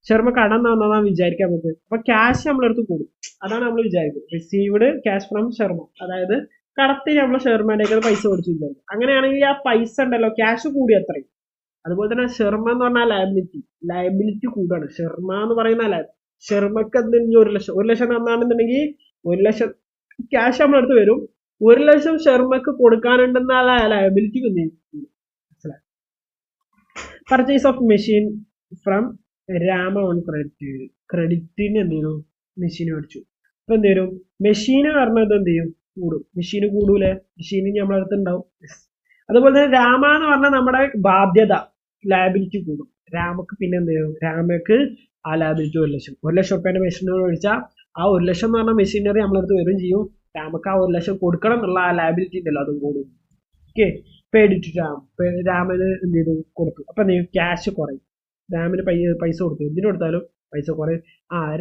ശർമ്മ കടം തന്നതാന്ന് വിചാരിക്കാൻ പറ്റും. അപ്പൊ ക്യാഷ് നമ്മളെടുത്ത് കൂടും, അതാണ് നമ്മൾ വിചാരിക്കുന്നത്. റിസീവ്ഡ് ക്യാഷ് ഫ്രം ശർമ്മ, അതായത് കടത്തിന് നമ്മൾ ശർമ്മേന്റെ പൈസ കൊടുത്തു വിചാരിക്കും. അങ്ങനെയാണെങ്കിൽ ആ പൈസ ഉണ്ടല്ലോ, ക്യാഷ് കൂടി അത്രയും. അതുപോലെ തന്നെ ശർമ്മ എന്ന് പറഞ്ഞാൽ ലയബിലിറ്റി കൂടാണ്. ശർമ്മ എന്ന് പറയുന്ന ശർമ്മക്ക് എന്തെങ്കിലും 1 ലക്ഷം തന്നാണെന്നുണ്ടെങ്കിൽ 1 ലക്ഷം ക്യാഷ് നമ്മളെടുത്ത് വരും. 1 ലക്ഷം ശർമ്മക്ക് കൊടുക്കാനുണ്ടെന്ന ലയബിലിറ്റി മനസ്സിലായി. Purchase of machine from Rama on ക്രെഡിറ്റിന് എന്ത് ചെയ്തു, മെഷീൻ മേടിച്ചു. അപ്പൊ എന്ത് വരും, മെഷീന് പറഞ്ഞത് എന്ത് ചെയ്യും, കൂടും. മെഷീന് കൂടൂലേ, മെഷീന് നമ്മളടുത്ത് ഉണ്ടാവും. അതുപോലെ തന്നെ രാമ എന്ന് പറഞ്ഞാൽ നമ്മുടെ ബാധ്യത ലയബിലിറ്റി കൂടും. രാമക്ക് പിന്നെ എന്ത് ചെയ്യും, രാമക്ക് ആ ലയബിലിറ്റി 1 ലക്ഷം റുപ്യേന്റെ മെഷീനറി മേടിച്ചാൽ ആ 1 ലക്ഷം എന്ന് പറഞ്ഞ മെഷീനറി നമ്മളടുത്ത് വരും ചെയ്യും. രാമക്ക് ആ 1 ലക്ഷം കൊടുക്കണം എന്നുള്ള ആ ലയബിലിറ്റി ഉണ്ടല്ലോ, അതും കൂടും. ഓക്കെ, പേടിച്ചു രാമന് എന്ത് ചെയ്തു, കൊടുത്തു. അപ്പൊ എന്ത് ചെയ്യും, ക്യാഷ് കുറയും. രാമിന് പൈസ കൊടുത്തു, എന്തിനു കൊടുത്താലും പൈസ കുറയും.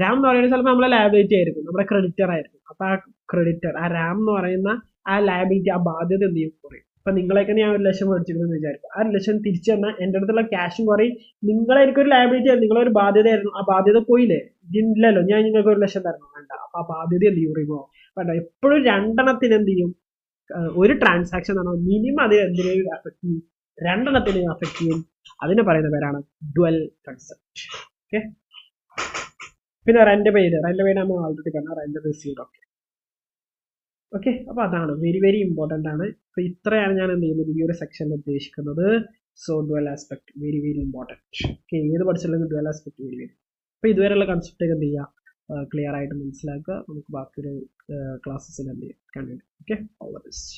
രാം എന്ന് പറയുന്നത് ചിലപ്പോൾ നമ്മളെ ലയബിലിറ്റി ആയിരിക്കും, നമ്മുടെ ക്രെഡിറ്റർ ആയിരിക്കും. അപ്പൊ ആ ക്രെഡിറ്റർ, ആ രാം എന്ന് പറയുന്ന ആ ലയബിലിറ്റി, ആ ബാധ്യത എന്ത് ചെയ്യും, കുറയും. അപ്പൊ നിങ്ങളെയൊക്കെ ഞാൻ 1 ലക്ഷം മേടിച്ചിരുന്നു വിചാരിക്കും, ആ 1 ലക്ഷം തിരിച്ചു തന്നാൽ എന്റെ അടുത്തുള്ള ക്യാഷും കുറയും. നിങ്ങളായിരിക്കും ഒരു ലയബിലിറ്റി ആയിരുന്നു, നിങ്ങളൊരു ബാധ്യതയായിരുന്നു. ആ ബാധ്യത പോയില്ലേ, ഇല്ലല്ലോ, ഞാൻ നിങ്ങൾക്ക് 1 ലക്ഷം തരണം, വേണ്ട. അപ്പൊ ആ ബാധ്യത എന്ത് ചെയ്യും, റിമൂവ്. വേണ്ട. എപ്പോഴും രണ്ടെണ്ണത്തിന് എന്ത് ചെയ്യും, ഒരു ട്രാൻസാക്ഷൻ എന്ന് പറഞ്ഞാൽ മിനിമം അതിന് എന്തിനേയും അഫക്ട് ചെയ്യും, രണ്ടെണ്ണത്തിനെയും അഫക്ട് ചെയ്യും. അതിനെ പറയുന്ന പേരാണ് ഡ്വൽ കൺസെപ്റ്റ്. ഓക്കെ, പിന്നെ റെന്റ് പെയ്ഡ് നമ്മൾ ആൾറെഡി പറഞ്ഞ റെന്റ് റിസീവ്ഡ്. ഓക്കെ ഓക്കെ, അപ്പൊ അതാണ് വെരി വെരി ഇമ്പോർട്ടന്റ് ആണ്. അപ്പൊ ഇത്രയാണ് ഞാൻ എന്ത് ചെയ്യുന്നത് ഈ ഒരു സെക്ഷനിൽ ഉദ്ദേശിക്കുന്നത്. So dual aspect very very important. Okay, ഏത് പഠിച്ചില്ലെങ്കിൽ ഡ്വൽ ആസ്പെക്ട് വെരി വെരി. അപ്പൊ ഇതുവരെയുള്ള കൺസെപ്റ്റ് എന്ത് ചെയ്യുക, ക്ലിയർ ആയിട്ട് മനസ്സിലാക്കുക. നമുക്ക് ബാക്കിയൊരു ക്ലാസ്സസിൽ എന്ത് ചെയ്യാം continue. Okay, all the best.